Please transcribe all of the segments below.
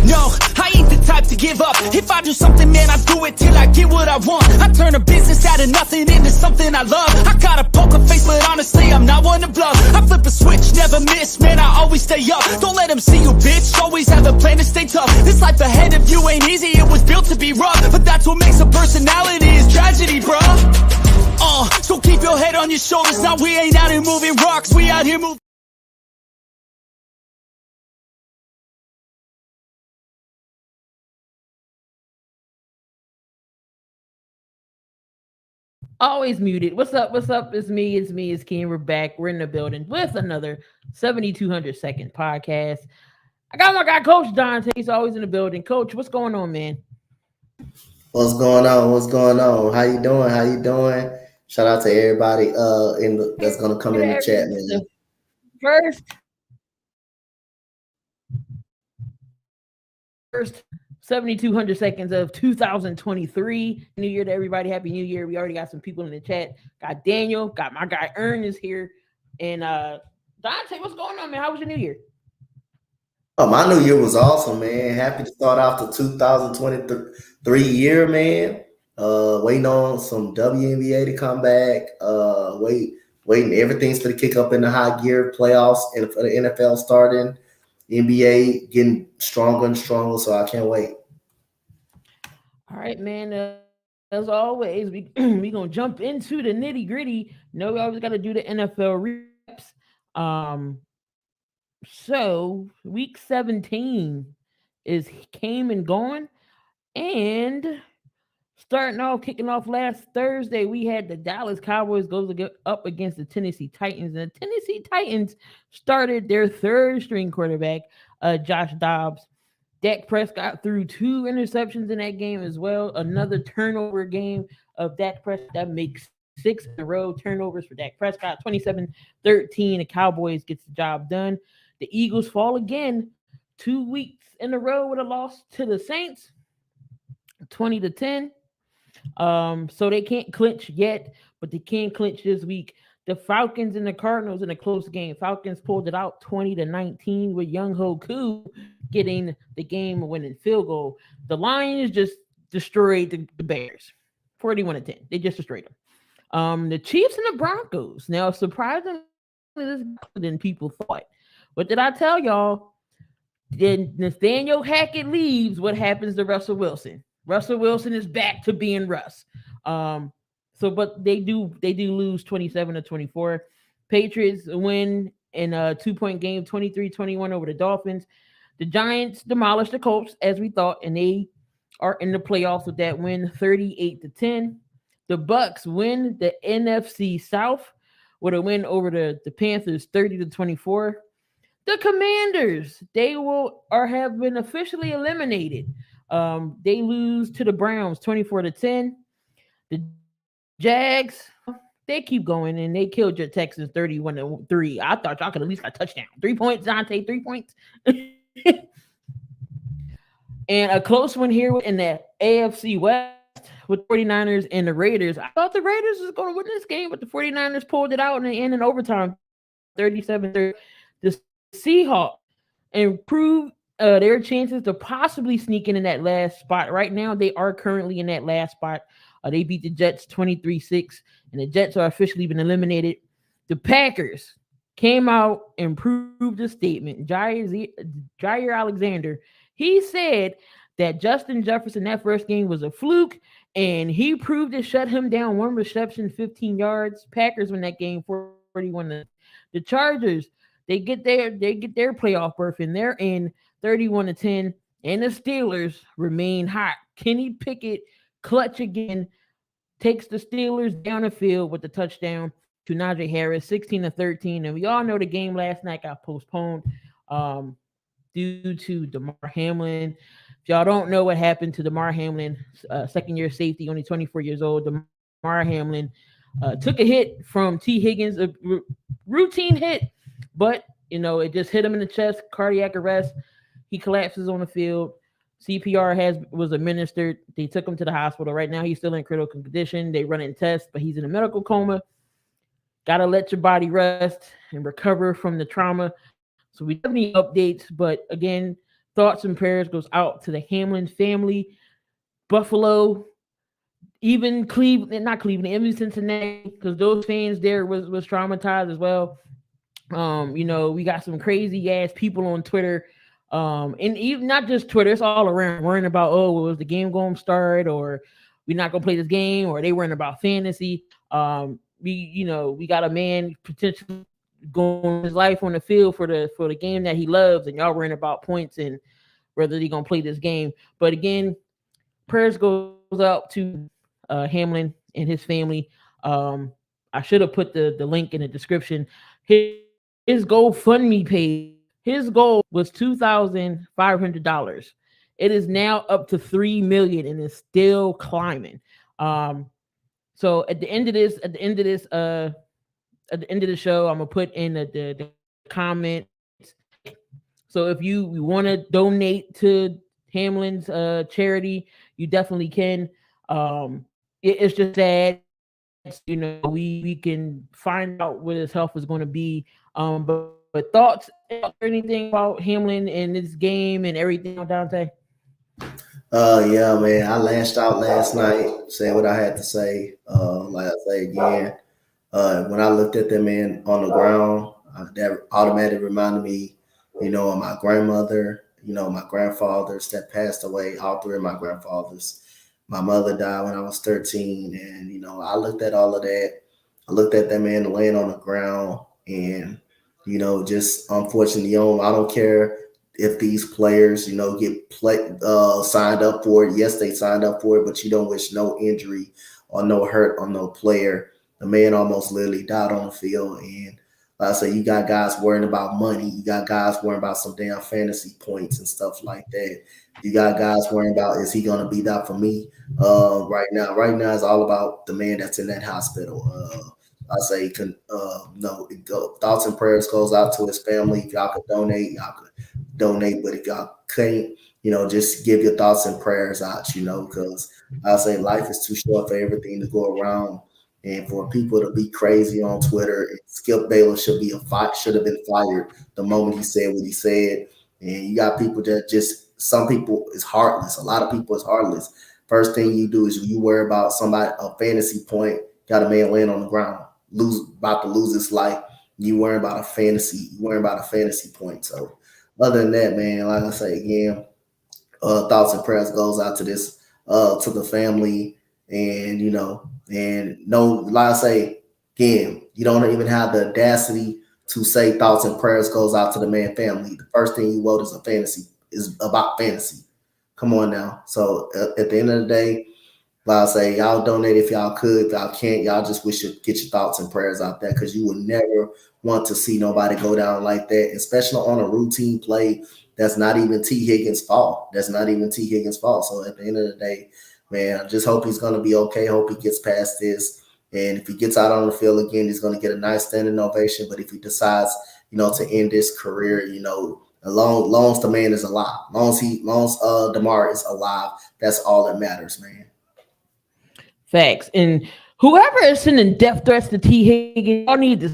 No, I ain't the type to give up. If I do something, man, I do it till I get what I want. I turn a business out of nothing into something I love. I got a poker face, but honestly, I'm not one to bluff. I flip a switch, never miss, man, I always stay up. Don't let them see you, bitch, always have a plan to stay tough. This life ahead of you ain't easy, it was built to be rough. But that's what makes a personality, is tragedy, bruh. So keep your head on your shoulders. Now we ain't out here moving rocks, we out here moving. Always muted. What's up? What's up? It's me. It's Ken. We're back. We're in the building with another 7,200 second podcast. I got my guy, Coach Donte. He's always in the building. Coach, what's going on, man? What's going on? How you doing? Shout out to everybody that's gonna come in the chat, man. First 7,200 seconds of 2023. New Year to everybody. Happy New Year. We already got some people in the chat. Got Daniel. Got my guy Ern is here. And Donte, what's going on, man? How was your New Year? Oh, my New Year was awesome, man. Happy to start off the 2023 year, man. Waiting on some WNBA to come back. Waiting. Everything's for the kick up in the high gear playoffs and for the NFL starting. NBA getting stronger and stronger, so I can't wait. All right, man. As always, we gonna jump into the nitty gritty. No, we always got to do the NFL reps. So week 17 came and gone, and kicking off last Thursday, we had the Dallas Cowboys up against the Tennessee Titans, and the Tennessee Titans started their third string quarterback, Josh Dobbs. Dak Prescott threw 2 interceptions in that game as well. Another turnover game of Dak Prescott. That makes 6 in a row turnovers for Dak Prescott. 27-13, the Cowboys gets the job done. The Eagles fall again 2 weeks in a row with a loss to the Saints, 20-10. So they can't clinch yet, but they can clinch this week. The Falcons and the Cardinals in a close game. Falcons pulled it out 20-19 with Young Hoku getting the game-winning field goal. The Lions just destroyed the Bears, 41-10. They just destroyed them. The Chiefs and the Broncos. Now, surprisingly, this is better than people thought. What did I tell y'all? Then Nathaniel Hackett leaves. What happens to Russell Wilson? Russell Wilson is back to being Russ. But they do lose 27-24. Patriots win in a 2-point game, 23-21 over the Dolphins. The Giants demolished the Colts, as we thought, and they are in the playoffs with that win, 38-10. The Bucks win the NFC South with a win over the Panthers, 30-24. The Commanders, have been officially eliminated. They lose to the Browns 24-10. The Jags, they keep going, and they killed your Texans 31-3. I thought y'all could at least got a touchdown. 3 points, Donte, 3 points. And a close one here in the AFC West with 49ers and the Raiders. I thought the Raiders was going to win this game, but the 49ers pulled it out in the end in overtime, 37-30. The Seahawks improved their chances to possibly sneak in that last spot. Right now, they are currently in that last spot. They beat the Jets 23-6, and the Jets are officially been eliminated. The Packers came out and proved a statement. Jair Alexander, he said that Justin Jefferson, that first game was a fluke, and he proved it, shut him down. 1 reception, 15 yards. Packers win that game 41. The Chargers, they get their playoff berth, and they're in 31-10, and the Steelers remain hot. Kenny Pickett, clutch again, takes the Steelers down the field with the touchdown to Najee Harris, 16-13. And we all know the game last night got postponed due to DeMar Hamlin. If y'all don't know what happened to DeMar Hamlin, second-year safety, only 24 years old, DeMar Hamlin took a hit from T. Higgins, a routine hit, but, it just hit him in the chest, cardiac arrest. He collapses on the field. CPR was administered. They took him to the hospital. Right now, he's still in critical condition. They run in tests, but he's in a medical coma. Got to let your body rest and recover from the trauma. So we have any updates, but again, thoughts and prayers goes out to the Hamlin family, Buffalo, even Cleveland, not Cleveland, even Cincinnati, because those fans there was traumatized as well. We got some crazy ass people on Twitter, and even not just Twitter, it's all around worrying about, oh, was the game going to start, or we're not going to play this game, or they worrying about fantasy. We got a man potentially going his life on the field for the game that he loves, and y'all worrying about points and whether they're gonna play this game. But again, prayers goes out to Hamlin and his family. I should have put the link in the description. His GoFundMe page, his goal was $2,500. It is now up to $3 million and is still climbing. So at the end of the show, I'm gonna put in the comments. So if you want to donate to Hamlin's charity, you definitely can. It's just sad, we can find out what his health is going to be. But thoughts or anything about Hamlin and this game and everything, Donte? Yeah, man. I lashed out last night, saying what I had to say. Like I say again, when I looked at that man on the ground, that automatically reminded me, of my grandmother, my grandfathers that passed away, all three of my grandfathers. My mother died when I was 13, and I looked at all of that. I looked at that man laying on the ground, and just unfortunately, I don't care if these players, get signed up for it. Yes, they signed up for it, but you don't wish no injury or no hurt on no player. The man almost literally died on the field, and like I say, you got guys worrying about money. You got guys worrying about some damn fantasy points and stuff like that. You got guys worrying about, is he going to be that for me right now? Right now, it's all about the man that's in that hospital. I say, thoughts and prayers goes out to his family. If y'all could donate, y'all could donate. But if y'all can't, just give your thoughts and prayers out, because I say life is too short for everything to go around. And for people to be crazy on Twitter, Skip Bayless should have been fired the moment he said what he said. And you got people that some people is heartless. A lot of people is heartless. First thing you do is you worry about a fantasy point, got a man laying on the ground, about to lose his life. You worry about a fantasy point. So other than that, man, like I say again, thoughts and prayers goes out to this, to the family. And, like I say, again, you don't even have the audacity to say thoughts and prayers goes out to the man family. The first thing you wrote is about fantasy. Come on now. So at the end of the day, like I say, y'all donate if y'all could. If y'all can't, y'all just wish you get your thoughts and prayers out there, because you would never want to see nobody go down like that, especially on a routine play. That's not even T. Higgins' fault. So at the end of the day, man, I just hope he's going to be okay. Hope he gets past this. And if he gets out on the field again, he's going to get a nice standing ovation. But if he decides, to end his career, as long as the man is alive, as long as DeMar is alive, that's all that matters, man. Facts. And whoever is sending death threats to T. Higgins, y'all need to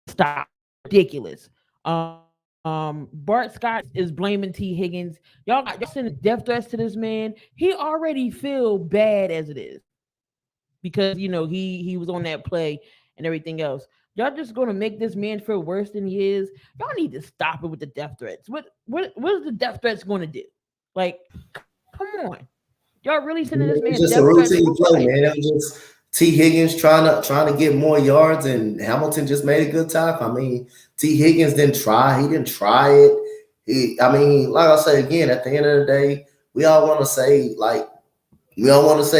stop. Ridiculous. Bart Scott is blaming T. Higgins. Y'all sending death threats to this man. He already feel bad as it is, because he was on that play and everything else. Y'all just gonna make this man feel worse than he is. Y'all need to stop it with the death threats. What is the death threats going to do? Like, come on, y'all really sending this man? It's just death a routine threats? play, man. It was just T. Higgins trying to get more yards, and Hamilton just made a good tackle. I mean, T. Higgins didn't try. He didn't try it. Like I say again, at the end of the day, we all want to say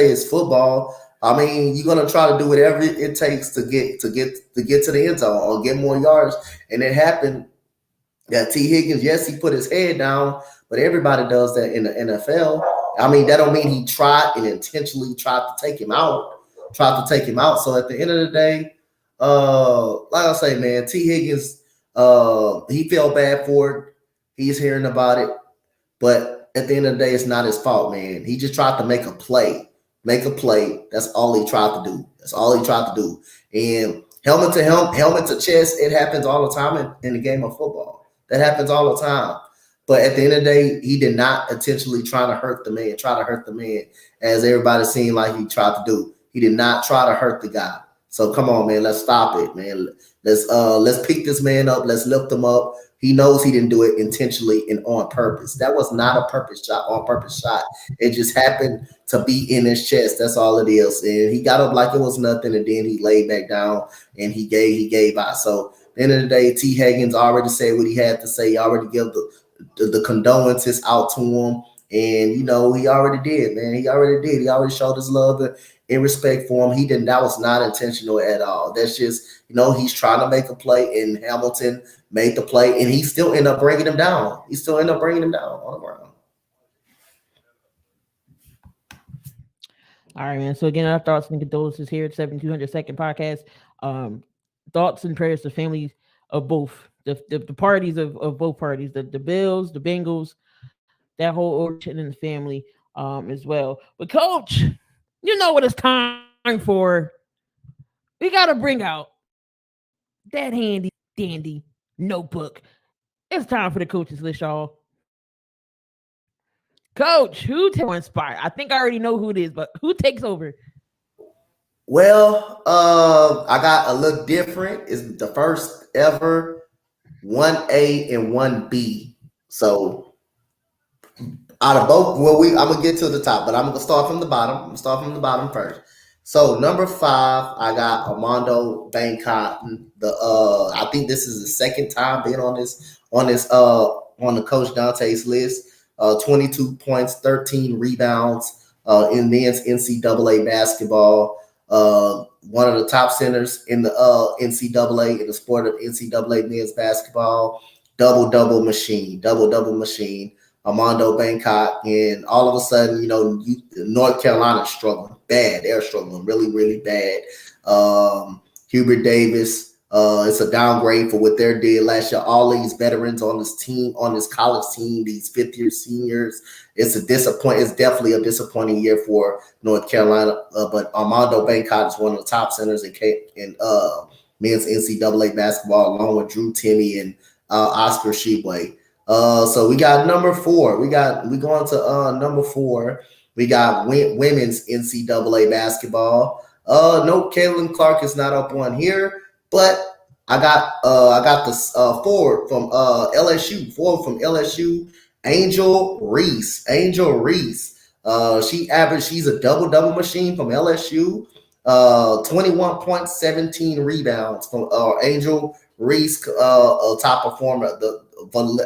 it's football. I mean, you're gonna try to do whatever it takes to get to the end zone or get more yards. And it happened that T. Higgins, yes, he put his head down, but everybody does that in the NFL. I mean, that don't mean he tried and intentionally tried to take him out. So at the end of the day, like I say, man, T. Higgins, he felt bad for it. He's hearing about it, but at the end of the day, it's not his fault, man. He just tried to make a play. That's all he tried to do. And helmet to chest, it happens all the time in the game of football. That happens all the time. But at the end of the day, he did not intentionally try to hurt the man, as everybody seemed like he tried to do. He did not try to hurt the guy. So come on, man, let's stop it, man. Let's pick this man up. Let's lift him up. He knows he didn't do it intentionally and on purpose. That was not a on purpose shot. It just happened to be in his chest. That's all it is. And he got up like it was nothing, and then he laid back down and he gave out. So at the end of the day, T. Higgins already said what he had to say. He already gave the condolences out to him. And, he already did, man. He already did. He already showed his love and respect for him. He didn't. That was not intentional at all. That's just, he's trying to make a play, and Hamilton made the play, and he still ended up bringing him down. On the ground. All right, man. So again, our thoughts and condolences here at 7200 Second Podcast. Thoughts and prayers to families of both the parties of both parties, the Bills, the Bengals, that whole origin in the family as well. But Coach, you know what it's time for. We got to bring out that handy dandy notebook. It's time for the coaches list, y'all. Coach, who takes one spot? I think I already know who it is, but who takes over? Well, I got a look different. It's the first ever 1A and 1B. So out of both, I'm gonna get to the top, but I'm gonna start from the bottom. I'm gonna start from the bottom first. So number 5, I got Armando Bangkok. I think this is the second time being on the Coach Donte's list. 22 points, 13 rebounds in men's NCAA basketball. One of the top centers in the NCAA, in the sport of NCAA men's basketball. Double-double machine. Armando Bangkok, and all of a sudden, North Carolina's struggling bad. They're struggling really, really bad. Hubert Davis, it's a downgrade for what they did last year. All these veterans on this team, on this college team, these fifth-year seniors, it's definitely a disappointing year for North Carolina. But Armando Bangkok is one of the top centers in men's NCAA basketball, along with Drew Timme and Oscar Tshiebwe. So we got number 4. We going to number 4. We got women's NCAA basketball. No, Caitlin Clark is not up on here, but I got this forward from LSU, Angel Reese. She's a double machine from LSU. 21 points, 17 rebounds from Angel Reese, a top performer for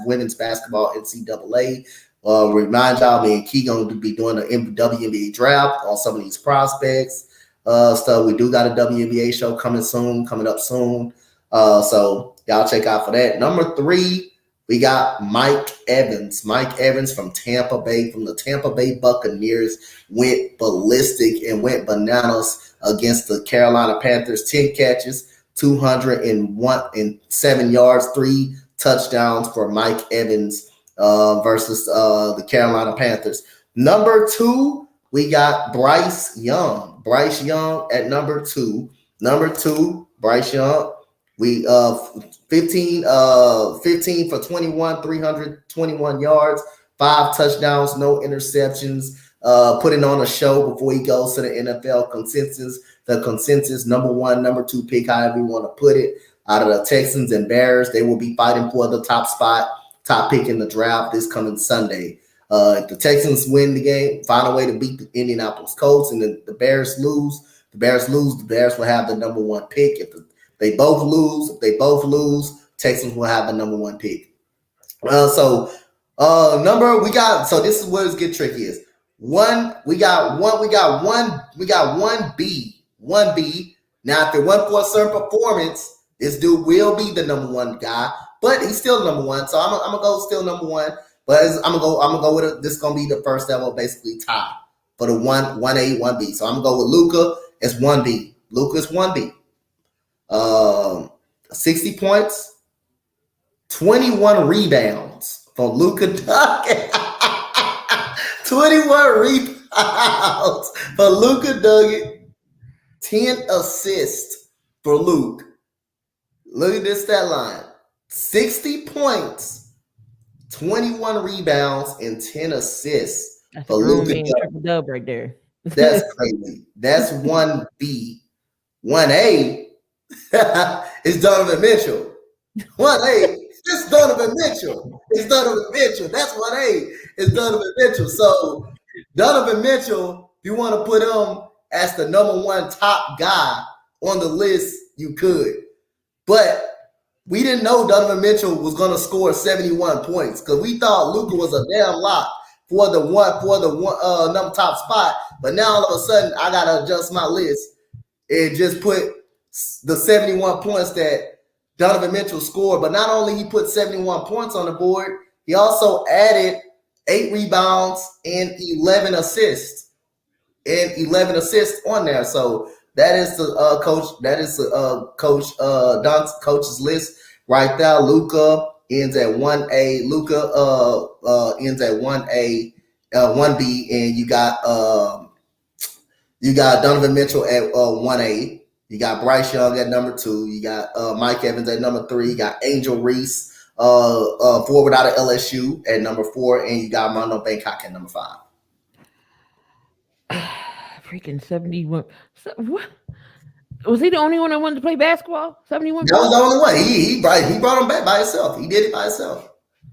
women's basketball NCAA. Remind y'all, me and Key going to be doing the WNBA draft on some of these prospects. So we do got a WNBA show coming up soon. So y'all check out for that. Number 3, we got Mike Evans. Mike Evans from Tampa Bay, from the Tampa Bay Buccaneers, went ballistic and went bananas against the Carolina Panthers. 10 catches, 207 yards, 3 touchdowns for Mike Evans versus the Carolina Panthers. Number 2, we got Bryce Young. Bryce Young at number 2. Bryce Young. We 15 for 21, 321 yards, 5 touchdowns, no interceptions. Putting on a show before he goes to the NFL consensus. The consensus number 1, number 2 pick, however you want to put it, out of the Texans and Bears. They will be fighting for the top pick in the draft this coming Sunday. If the Texans win the game, find a way to beat the Indianapolis Colts, and the Bears lose, the Bears will have the number 1 pick. If they both lose, Texans will have the number 1 pick. So this is where it gets tricky is. We got 1B. Now, if it wasn't for a certain performance, this dude will be the number 1 guy, but he's still number 1. So I'm gonna go still number 1. But I'm gonna go with it. This is gonna be the first ever basically tie for the 1A, 1B. So I'm gonna go with Luka as 1B. Luka is 1B. 60 points, 21 rebounds for Luka Doncic. 21 rebounds for Luka Doncic. 10 assists for Luke. Look at this stat line. 60 points, 21 rebounds, and 10 assists That's for a grown Luka. man triple dub right there. That's crazy. That's 1B. 1A is Donovan Mitchell. 1A is Donovan Mitchell. It's Donovan Mitchell. That's 1A is Donovan Mitchell. So Donovan Mitchell, if you want to put him as the number one top guy on the list, you could. But we didn't know Donovan Mitchell was going to score 71 points because we thought Luka was a damn lock for the one number top spot. But now all of a sudden, I gotta adjust my list and just put the 71 points that Donovan Mitchell scored. But not only he put 71 points on the board, he also added 8 rebounds and 11 assists. On there. So that is the coach. That is the Donte's coach's list right there. Luka ends at 1A. Luka ends at 1A, 1B, and you got Donovan Mitchell at 1A. You got Bryce Young at number 2. You got Mike Evans at number 3. You got Angel Reese, forward out of LSU at number 4, and you got Mondo Bangkok at number 5. Freaking 71. What? Was he the only one that wanted to play basketball? 71. That was the only one. He brought him back by himself. He did it by himself.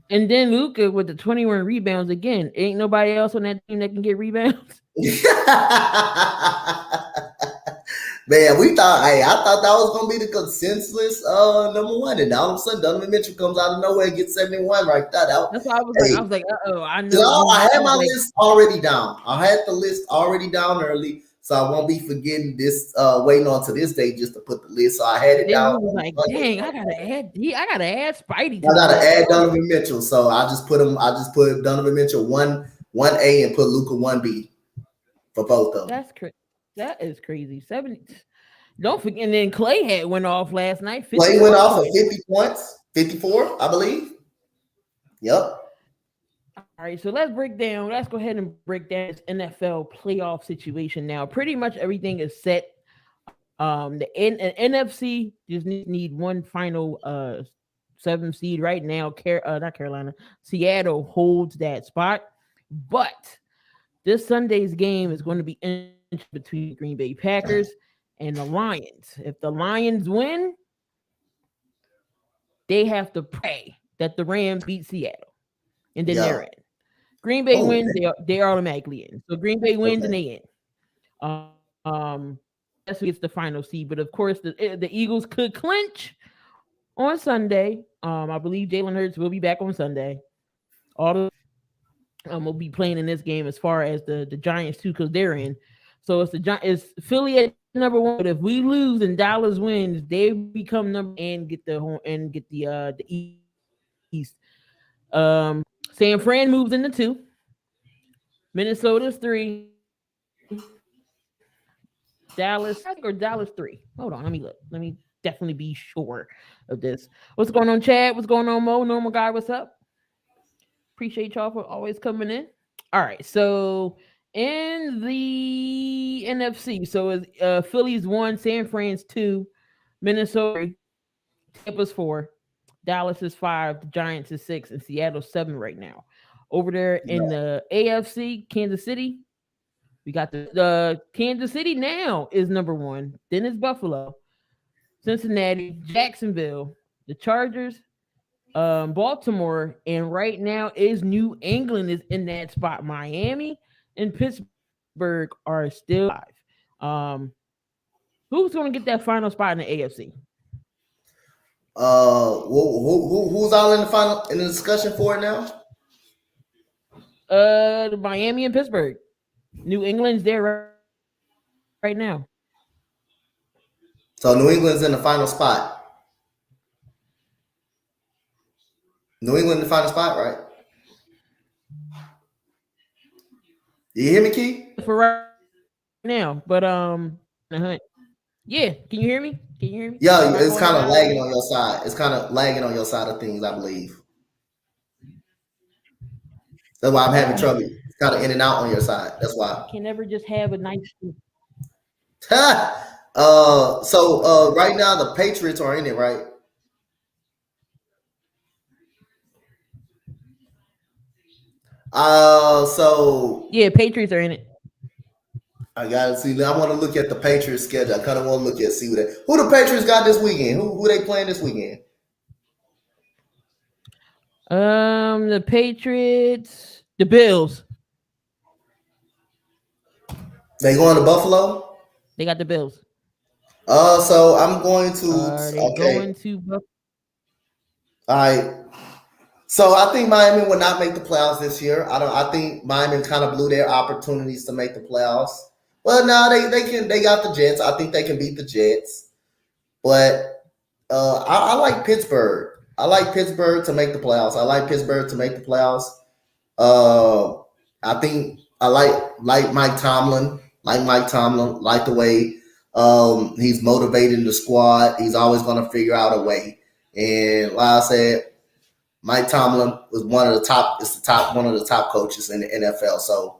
And then Luka with the 21 rebounds again. Ain't nobody else on that team that can get rebounds. Man, I thought that was gonna be the consensus number 1, and all of a sudden Donovan Mitchell comes out of nowhere and gets 71 right there. That's why I was like, uh-oh, I know. I had my list already down. I had the list already down early, so I won't be forgetting this, waiting on to this day just to put the list. So I had it down. I was like, dang, I gotta add Spidey. I gotta add Donovan Mitchell, so I just put Donovan Mitchell 1A and put Luka 1B for both of them. That's crazy. That is crazy. 70. Don't forget. And then Clay went off last night. Clay went off for 50 points, 54, I believe. Yep. All right, so let's go ahead and break down this NFL playoff situation now. Pretty much everything is set. The NFC just need one final 7th seed right now. Not Carolina. Seattle holds that spot. But this Sunday's game is going to be in between Green Bay Packers and the Lions. If the Lions win, they have to pray that the Rams beat Seattle, and then they're in. Green Bay wins, they are automatically in. So Green Bay wins and they in. That's who gets the final seed. But of course, the Eagles could clinch on Sunday. I believe Jalen Hurts will be back on Sunday. All will be playing in this game as far as the Giants too, because they're in. So it's Philly at number 1. But if we lose and Dallas wins, they become number and get the East. San Fran moves into 2. Minnesota's 3. Dallas 3. Hold on, let me look. Let me definitely be sure of this. What's going on, Chad? What's going on, Mo? Normal guy, what's up? Appreciate y'all for always coming in. All right, so in the NFC, so it's Philly's 1, San Fran's 2, Minnesota, Tampa's 4, Dallas is 5, the Giants is 6, and Seattle's 7 right now. Over there in the AFC, Kansas City, we got the Kansas City now is number 1. Then it's Buffalo, Cincinnati, Jacksonville, the Chargers, Baltimore, and right now is New England is in that spot. Miami and Pittsburgh are still alive. Who's going to get that final spot in the AFC? Who's all in the discussion for it now? Miami and Pittsburgh. New England's there right now. So New England's in the final spot. New England in the final spot, right? You hear me, Key? For right now, but yeah. Can you hear me? Yeah, it's kind of lagging on your side. It's kind of lagging on your side of things, I believe. That's why I'm having trouble. It's kind of in and out on your side. That's why. Can never just have a nice. So right now the Patriots are in it, right? So Yeah, Patriots are in it. I gotta see. I want to look at the Patriots schedule. I kind of want to look at see who the Patriots got this weekend. Who they playing this weekend? The Patriots, the Bills. They going to Buffalo. They got the Bills. So I'm going to. Are they Okay. going to Buffalo? All right. So I think Miami will not make the playoffs this year. I think Miami kind of blew their opportunities to make the playoffs. Well, no, they can. They got the Jets. I think they can beat the Jets. But I like Pittsburgh. I like Pittsburgh to make the playoffs. I like Pittsburgh to make the playoffs. Uh, I think I like Mike Tomlin. Like Mike Tomlin. Like the way he's motivating the squad. He's always going to figure out a way. And like I said, Mike Tomlin was one of the top. It's the top one of the top coaches in the NFL. So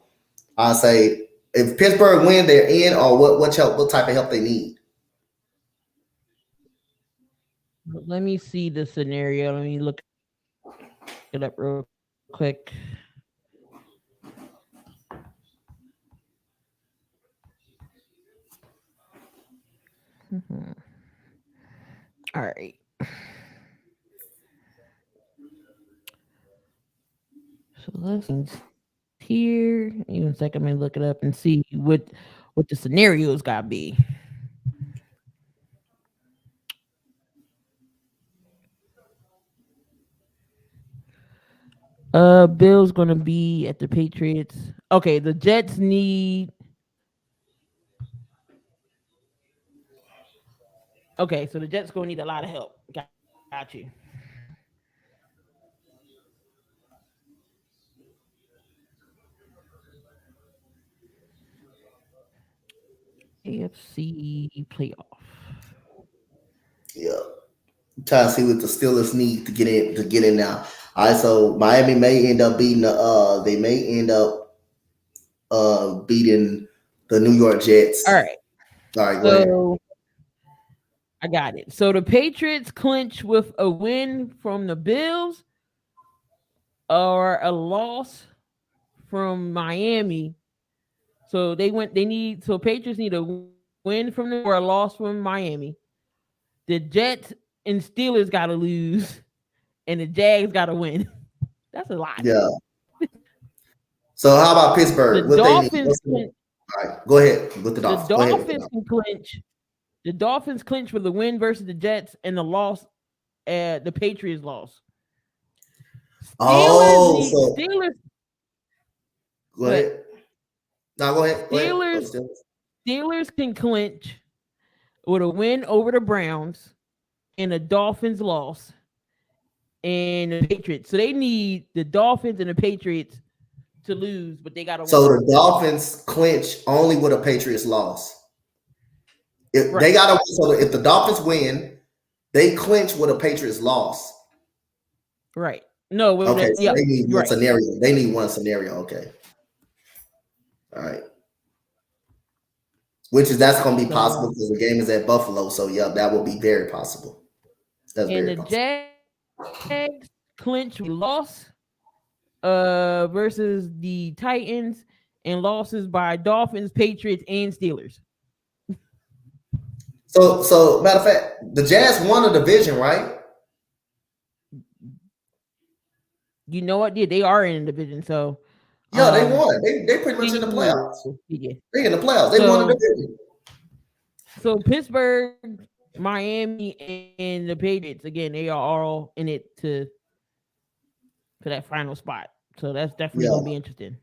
I say if Pittsburgh win, they're in. Or what type of help they need. Let me see the scenario. Let me look it up real quick. All right. So let's here. Even a second, let me look it up and see what the scenarios gotta be. Bill's gonna be at the Patriots. Okay, the Jets need. Okay, so the Jets gonna need a lot of help. Got you. AFC playoff. Yeah. Trying to see what the Steelers need to get in now. All right, so Miami may end up beating they may end up beating the New York Jets. All right. All right, go ahead. I got it. So the Patriots clinch with a win from the Bills or a loss from Miami. So Patriots need a win from them or a loss from Miami. The Jets and Steelers gotta lose, and the Jags gotta win. That's a lot. Yeah. So how about Pittsburgh? The Dolphins. All right, go ahead with the Dolphins. The Dolphins can clinch. The Dolphins clinch for the win versus the Jets and the loss. The Patriots loss. Steelers. Go ahead. No, go ahead. Steelers can clinch with a win over the Browns and a Dolphins loss and the Patriots. So they need the Dolphins and the Patriots to lose, but they got to win. So the Dolphins clinch only with a Patriots loss. If they got to, so if the Dolphins win, they clinch with a Patriots loss. Right. No. Okay. So they need one scenario. They need one scenario. Okay. All right. That's going to be possible because the game is at Buffalo. So yeah, that will be very possible. That's very possible. And the Jags clinch loss versus the Titans and losses by Dolphins, Patriots, and Steelers. So matter of fact, the Jazz won a division, right? You know what? Yeah, they are in the division. So yeah, they won. They pretty much in the playoffs. Yeah. They're in the playoffs. They won the division. So Pittsburgh, Miami, and the Patriots again, they are all in it to that final spot. So that's definitely gonna be interesting.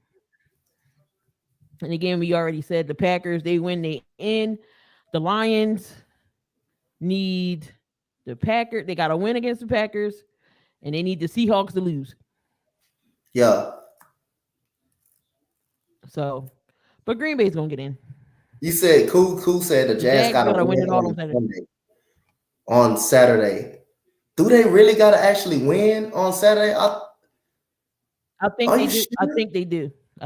And again, we already said the Packers, they win, they in. The Lions need the Packers. They got to win against the Packers, and they need the Seahawks to lose. Yeah. So, but Green Bay's gonna get in. You said Cool said the Jazz got to win on Saturday. Do they really got to actually win on Saturday? I think they do. Sure? I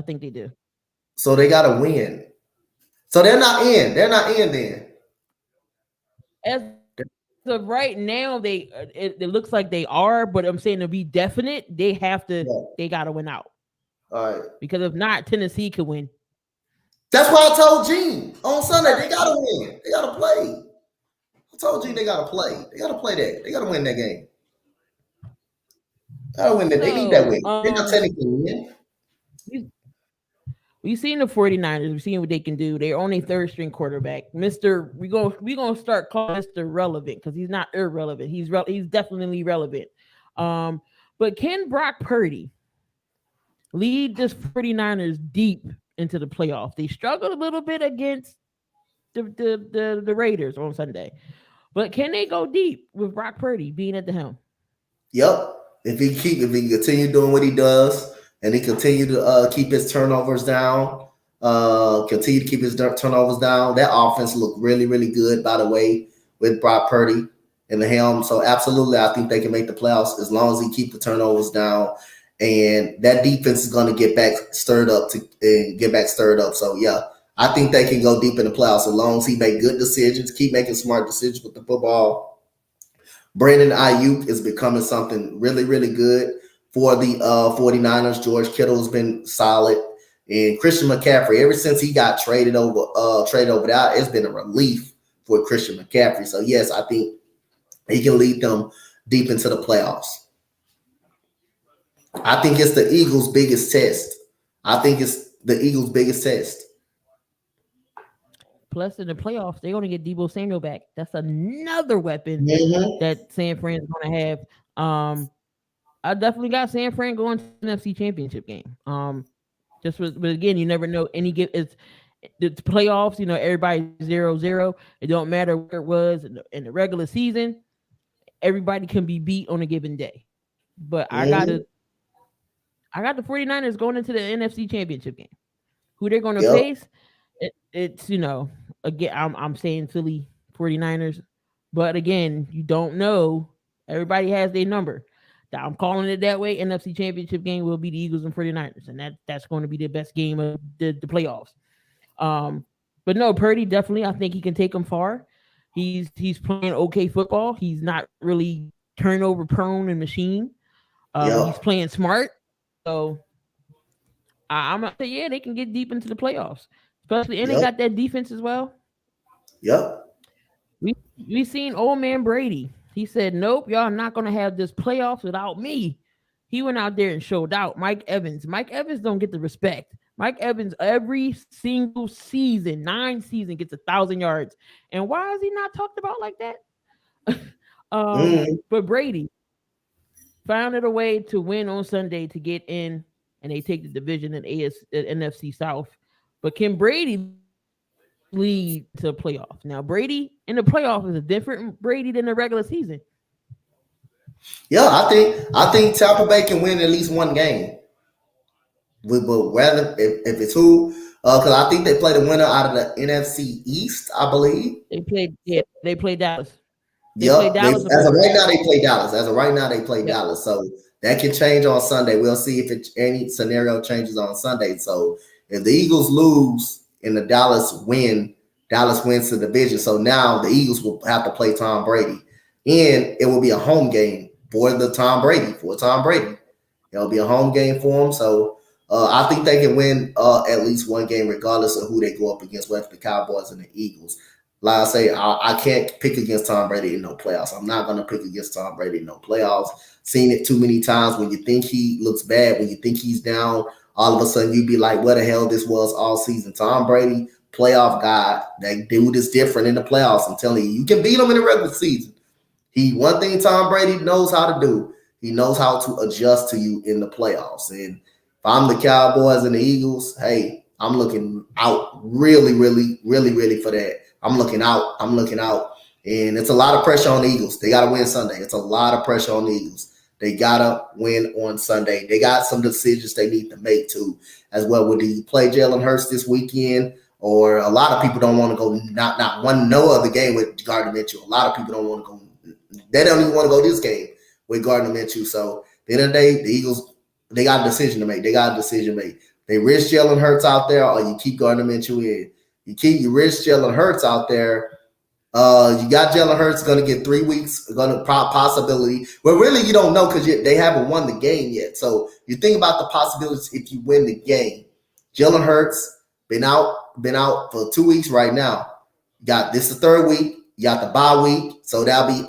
think they do. So they got to win. So they're not in. They're not in then. As of right now, it looks like they are, but I'm saying to be definite, they have to. Yeah. They got to win out. All right. Because if not, Tennessee could win. That's why I told Gene on Sunday they gotta win. They gotta play. I told Gene they gotta play. They gotta play that. They gotta win that game. They gotta win that. They need that win. They're not technically win. We've seen the 49ers. We've seen what they can do. They're on a third string quarterback. We're gonna start calling Mr. Relevant because he's not irrelevant. He's definitely relevant. But can Brock Purdy lead this 49ers deep into the playoffs? They struggled a little bit against the Raiders on Sunday. But can they go deep with Brock Purdy being at the helm? Yep. If he continue doing what he does and he continue to keep his turnovers down, continue to keep his turnovers down, that offense looked really, really good, by the way, with Brock Purdy in the helm. So absolutely, I think they can make the playoffs as long as he keep the turnovers down. And that defense is going to get back stirred up. So yeah, I think they can go deep in the playoffs as long as he make good decisions, keep making smart decisions with the football. Brandon Ayuk is becoming something really, really good for the 49ers. George Kittle has been solid. And Christian McCaffrey, ever since he got traded over there, it's been a relief for Christian McCaffrey. So yes, I think he can lead them deep into the playoffs. I think it's the Eagles' biggest test. Plus, in the playoffs, they're going to get Deebo Samuel back. That's another weapon that San Fran's going to have. I definitely got San Fran going to the NFC Championship game. But again, you never know. It's the playoffs. You know, everybody's 0-0. It don't matter where it was in the regular season. Everybody can be beat on a given day. But I got the 49ers going into the NFC Championship game. Who they're going to face? It's again, I'm saying Philly 49ers, but again, you don't know. Everybody has their number. I'm calling it that way. NFC Championship game will be the Eagles and 49ers, and that's going to be the best game of the playoffs. But no, Purdy definitely, I think he can take them far. He's playing okay football. He's not really turnover prone and machine. He's playing smart. So I'm gonna say, yeah, they can get deep into the playoffs. Especially, and they got that defense as well. Yep. We seen old man Brady. He said, "Nope, y'all not gonna have this playoffs without me." He went out there and showed out. Mike Evans don't get the respect. Mike Evans every single season, 9 seasons, gets 1,000 yards. And why is he not talked about like that? But Brady found a way to win on Sunday to get in, and they take the division in NFC South. But can Brady lead to playoffs? Now, Brady in the playoffs is a different Brady than the regular season. Yeah, I think Tampa Bay can win at least one game. But rather, if it's who, because I think they play the winner out of the NFC East, I believe. They play Dallas. As of right now, they play Dallas. So that can change on Sunday. We'll see if any scenario changes on Sunday. So if the Eagles lose and the Dallas wins the division. So now the Eagles will have to play Tom Brady. And it will be a home game for Tom Brady. It'll be a home game for him. So I think they can win at least one game regardless of who they go up against, whether the Cowboys and the Eagles. Like I say, I can't pick against Tom Brady in no playoffs. I'm not going to pick against Tom Brady in no playoffs. Seen it too many times when you think he looks bad, when you think he's down, all of a sudden you be like, what the hell this was all season. Tom Brady, playoff guy. That dude is different in the playoffs. I'm telling you, you can beat him in the regular season. One thing Tom Brady knows how to do, he knows how to adjust to you in the playoffs. And if I'm the Cowboys and the Eagles, hey, I'm looking out really, really, really, really for that. I'm looking out. And it's a lot of pressure on the Eagles. They got to win Sunday. It's a lot of pressure on the Eagles. They got to win on Sunday. They got some decisions they need to make too as well. Would you play Jalen Hurts this weekend? Or a lot of people don't want to go, no other game with Gardner Minshew. A lot of people don't want to go. They don't even want to go this game with Gardner Minshew. So at the end of the day, the Eagles, they got a decision to make. They risk Jalen Hurts out there, or you keep Gardner Minshew in. You risk Jalen Hurts out there, You got Jalen Hurts going to get 3 weeks, going to possibility. Well, really, you don't know because they haven't won the game yet. So you think about the possibilities if you win the game. Jalen Hurts been out for 2 weeks right now. You got this the third week. You got the bye week, so that'll be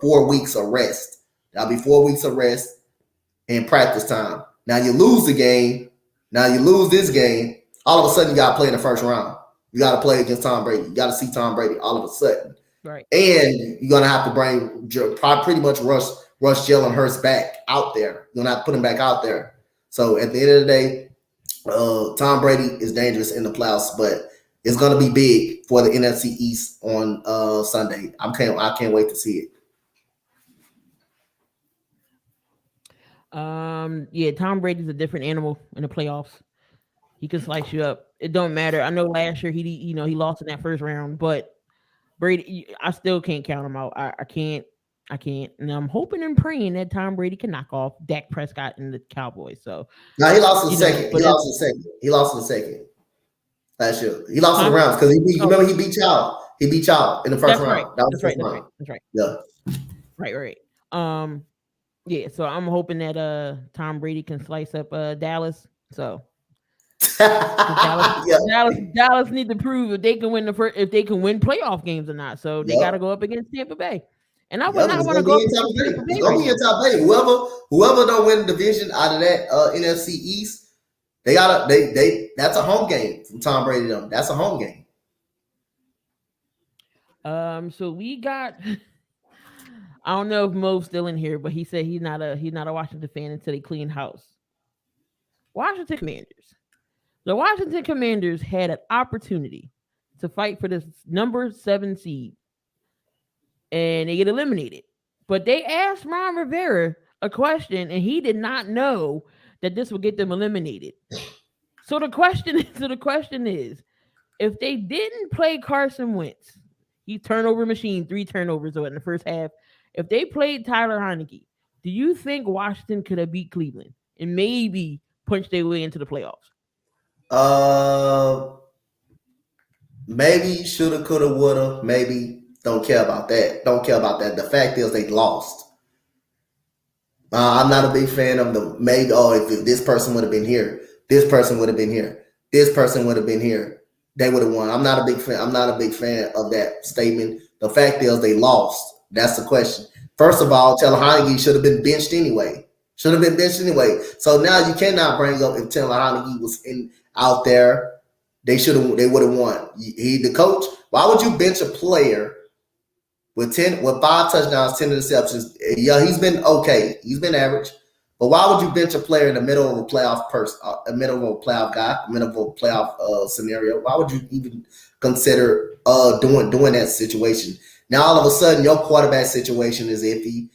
4 weeks of rest. That'll be 4 weeks of rest and practice time. Now you lose the game. Now you lose this game. All of a sudden, you got to play in the first round. You got to play against Tom Brady. You got to see Tom Brady all of a sudden. Right. And you're going to have to pretty much rush Jalen Hurts back out there. You're going to have to put him back out there. So at the end of the day, Tom Brady is dangerous in the playoffs, but it's going to be big for the NFC East on Sunday. I can't wait to see it. Yeah, Tom Brady's a different animal in the playoffs. He can slice you up. It don't matter. I know last year he lost in that first round, but Brady, I still can't count him out. I can't. And I'm hoping and praying that Tom Brady can knock off Dak Prescott and the Cowboys. So no, he lost in the second. He lost in the second last year. He lost in the rounds because remember he beat y'all. He beat y'all in the first round. That's right. Yeah. Right. Yeah. So I'm hoping that Tom Brady can slice up Dallas. So Dallas need to prove if they can win if they can win playoff games or not. So they got to go up against Tampa Bay. And I would not want to go up against Tampa Bay. Go against Tampa Bay. Whoever don't win the division out of that NFC East, that's a home game from Tom Brady. That's a home game. So we got. I don't know if Mo's still in here, but he said he's not a Washington fan until they clean house. Washington Commanders. The Washington Commanders had an opportunity to fight for this number 7 seed, and they get eliminated. But they asked Ron Rivera a question, and he did not know that this would get them eliminated. So the question is, if they didn't play Carson Wentz, he's turnover machine, 3 turnovers in the first half. If they played Tyler Heineke, do you think Washington could have beat Cleveland and maybe punched their way into the playoffs? Maybe shoulda, coulda, woulda. Maybe don't care about that. The fact is they lost. I'm not a big fan of the maybe. Oh, if this person would have been here, this person would have been here, this person would have been here, they would have won. I'm not a big fan of that statement. The fact is they lost. That's the question. First of all, Taylor Heineke should have been benched anyway. So now you cannot bring up if Taylor Heineke was out there. They would have won. The coach. Why would you bench a player with 5 touchdowns, 10 interceptions? Yeah, he's been okay. He's been average. But why would you bench a player in the middle of a playoff scenario? Why would you even consider doing that situation? Now all of a sudden your quarterback situation is iffy.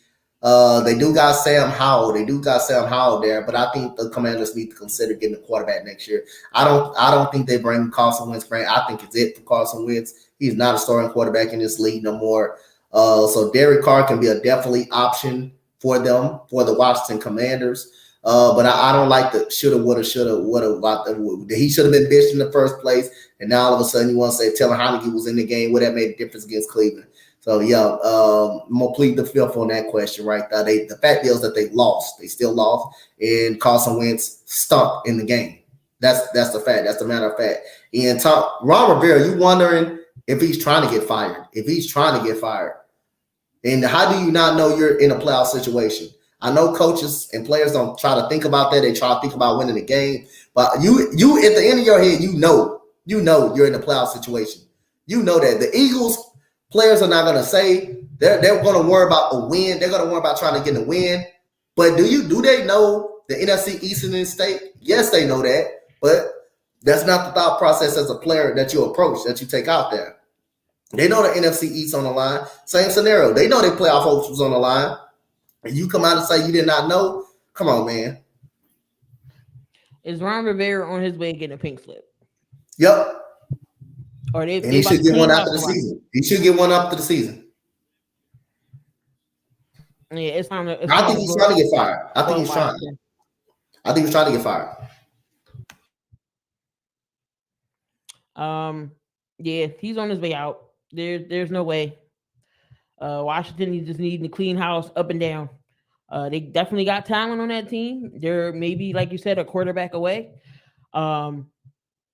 They do got Sam Howell. There, but I think the Commanders need to consider getting a quarterback next year. I don't think they bring Carson Wentz. I think it's it for Carson Wentz. He's not a starting quarterback in this league no more. So Derek Carr can be a definitely option for them, for the Washington Commanders. But I don't like the shoulda, woulda. He should have been benched in the first place. And now all of a sudden you want to say Taylor Heineke was in the game. Would that made a difference against Cleveland? So, yeah, I'm going to plead the fifth on that question right there. The fact is that they lost. They still lost, and Carson Wentz stunk in the game. That's the fact. That's the matter of fact. And Ron Rivera, you wondering if he's trying to get fired. And how do you not know you're in a playoff situation? I know coaches and players don't try to think about that. They try to think about winning the game. But you at the end of your head, you know you're in a playoff situation. You know that. The Eagles – players are not going to say they're going to worry about a win. They're going to worry about trying to get a win. But do they know the NFC East in this state? Yes, they know that. But that's not the thought process as a player that you approach, that you take out there. They know the NFC East on the line. Same scenario. They know their playoff hopes was on the line. And you come out and say you did not know? Come on, man. Is Ron Rivera on his way to getting a pink slip? Yep. And he should get one after the season. Yeah, it's time to. I think he's trying to get fired. I think he's trying to get fired. Yeah, he's on his way out. There's no way. Washington is just needing to clean house up and down. They definitely got talent on that team. They're maybe, like you said, a quarterback away. Um,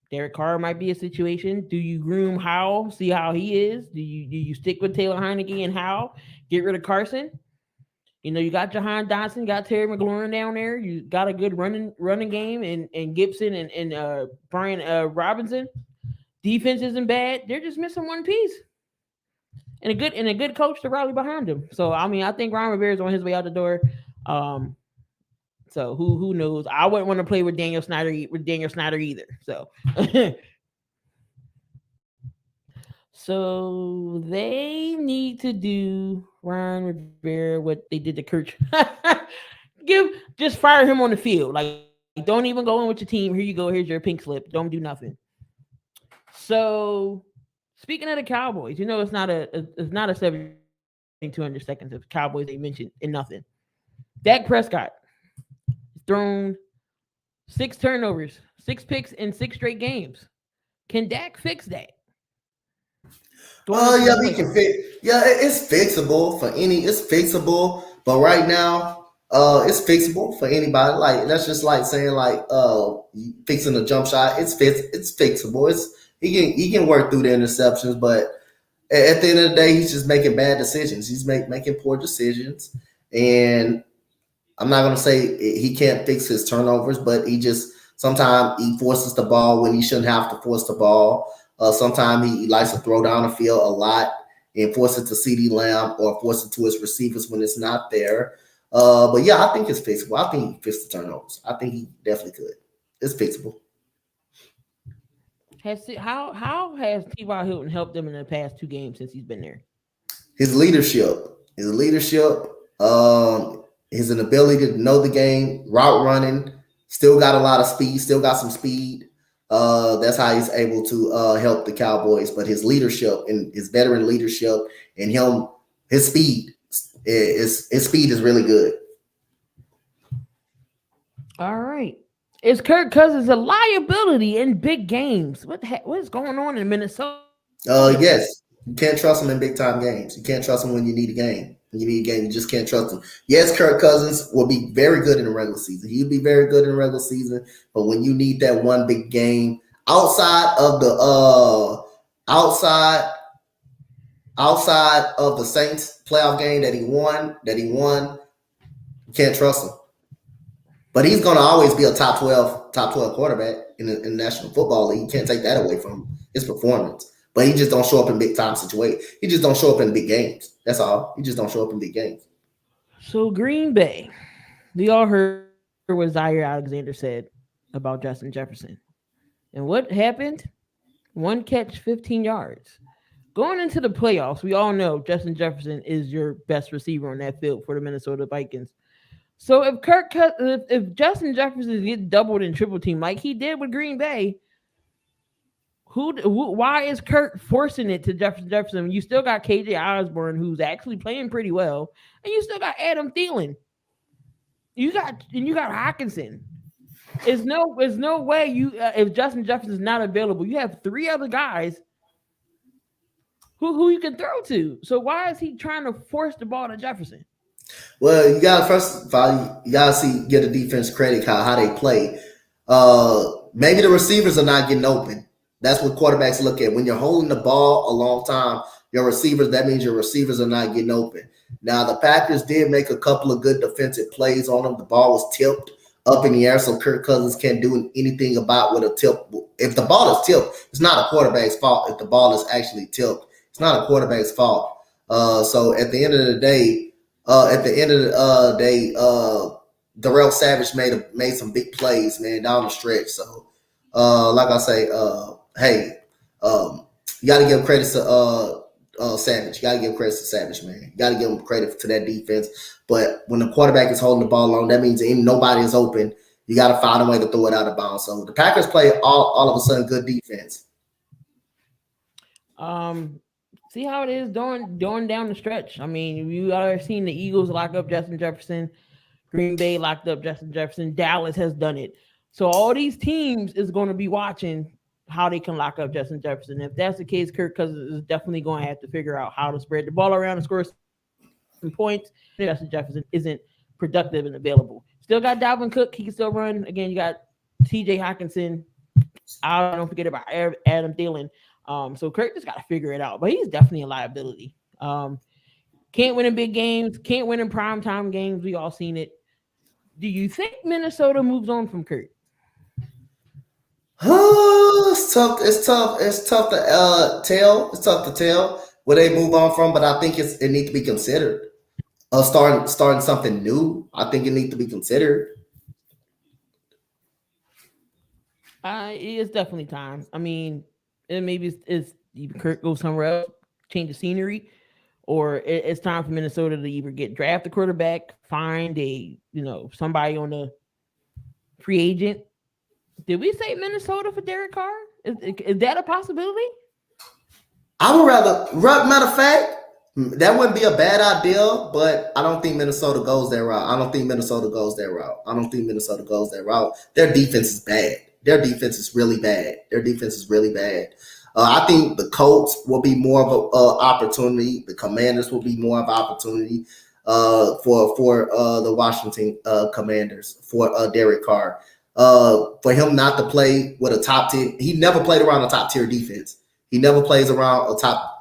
Derek Carr might be a situation. Do you groom Howell? See how he is. Do you stick with Taylor Heineke and Howell? Get rid of Carson. You got Jahan Dotson, got Terry McLaurin down there. You got a good running game, and Gibson and Brian Robinson. Defense isn't bad. They're just missing one piece, and a good coach to rally behind him. So I mean, I think Ron Rivera is on his way out the door. Um, so who knows? I wouldn't want to play with Daniel Snyder either. So so they need to do Ron Rivera what they did to Kurt. Just fire him on the field. Like, don't even go in with your team. Here you go. Here's your pink slip. Don't do nothing. So speaking of the Cowboys, it's not a 7,200 seconds of Cowboys they mentioned in nothing. Dak Prescott thrown 6 turnovers, 6 picks in 6 straight games. Can Dak fix that? Yeah, we can fix. Yeah, it's fixable for any. It's fixable, but right now, it's fixable for anybody. Like, that's just like saying like fixing a jump shot. It's fixable. He can work through the interceptions, but at the end of the day, he's just making bad decisions. He's making poor decisions, and I'm not gonna say he can't fix his turnovers, but sometimes he forces the ball when he shouldn't have to force the ball. Sometimes he likes to throw down the field a lot and force it to CeeDee Lamb or force it to his receivers when it's not there. But yeah, I think it's fixable. I think he fixed the turnovers. I think he definitely could. It's fixable. How has T.Y. Hilton helped them in the past 2 games since he's been there? His leadership, his ability to know the game, route running, still got a lot of speed, still got some speed. That's how he's able to help the Cowboys. But his leadership and his veteran leadership and his speed is really good. All right. Is Kirk Cousins a liability in big games? What is going on in Minnesota? Yes. You can't trust him in big time games. You can't trust him when you need a game. When you need a game, you just can't trust him. Yes, Kirk Cousins will be very good in the regular season. He'll be very good in the regular season. But when you need that one big game outside of the Saints playoff game that he won, you can't trust him. But he's going to always be a top 12 quarterback in the National Football League. You can't take that away from his performance. But he just don't show up in big time situations. He just don't show up in big games. That's all. He just don't show up in big games. So Green Bay, we all heard what Zaire Alexander said about Justin Jefferson. And what happened? 1 catch, 15 yards. Going into the playoffs, we all know Justin Jefferson is your best receiver on that field for the Minnesota Vikings. So if Justin Jefferson gets doubled and triple teamed like he did with Green Bay, why is Kirk forcing it to Jefferson? You still got KJ Osborne, who's actually playing pretty well, and you still got Adam Thielen. You got Hockenson. There's no way if Justin Jefferson is not available, you have 3 other guys who you can throw to. So why is he trying to force the ball to Jefferson? Well, you got first of all, you gotta give the defense credit how they play. Maybe the receivers are not getting open. That's what quarterbacks look at. When you're holding the ball a long time, that means your receivers are not getting open. Now, the Packers did make a couple of good defensive plays on them. The ball was tipped up in the air, so Kirk Cousins can't do anything about with a tip. If the ball is tipped, it's not a quarterback's fault. If the ball is actually tipped, it's not a quarterback's fault. So at the end of the day, Darrell Savage made some big plays, man, down the stretch. So, like I say, you got to give credit to Savage. You got to give credit to Savage, man. You got to give him credit to that defense. But when the quarterback is holding the ball long, that means nobody is open. You got to find a way to throw it out of bounds. So the Packers play all of a sudden good defense. See how it is going down the stretch. I mean, you already seen the Eagles lock up Justin Jefferson. Green Bay locked up Justin Jefferson. Dallas has done it. So all these teams is going to be watching how they can lock up Justin Jefferson. If that's the case, Kirk Cousins is definitely going to have to figure out how to spread the ball around and score some points. Justin Jefferson isn't productive and available. Still got Dalvin Cook. He can still run. Again, you got TJ Hawkinson. I don't forget about Adam Thielen. So Kirk just got to figure it out. But he's definitely a liability. Can't win in big games. Can't win in primetime games. We all seen it. Do you think Minnesota moves on from Kirk? It's tough. It's tough to tell. It's tough to tell where they move on from, but I think it needs to be considered. Starting something new. I think it needs to be considered. It's definitely time. I mean, maybe it's Kirk goes somewhere else, change the scenery, or it's time for Minnesota to either draft a quarterback, find somebody on the free agent. Did we say Minnesota for Derek Carr? Is that a possibility? I would matter of fact, that wouldn't be a bad idea, but I don't think Minnesota goes that route. Their defense is bad. Their defense is really bad. I think the Colts will be more of an opportunity. The Commanders will be more of an opportunity for the Washington Commanders for Derek Carr. For him not to play with a top 10, he never played around a top tier defense. He never played around a top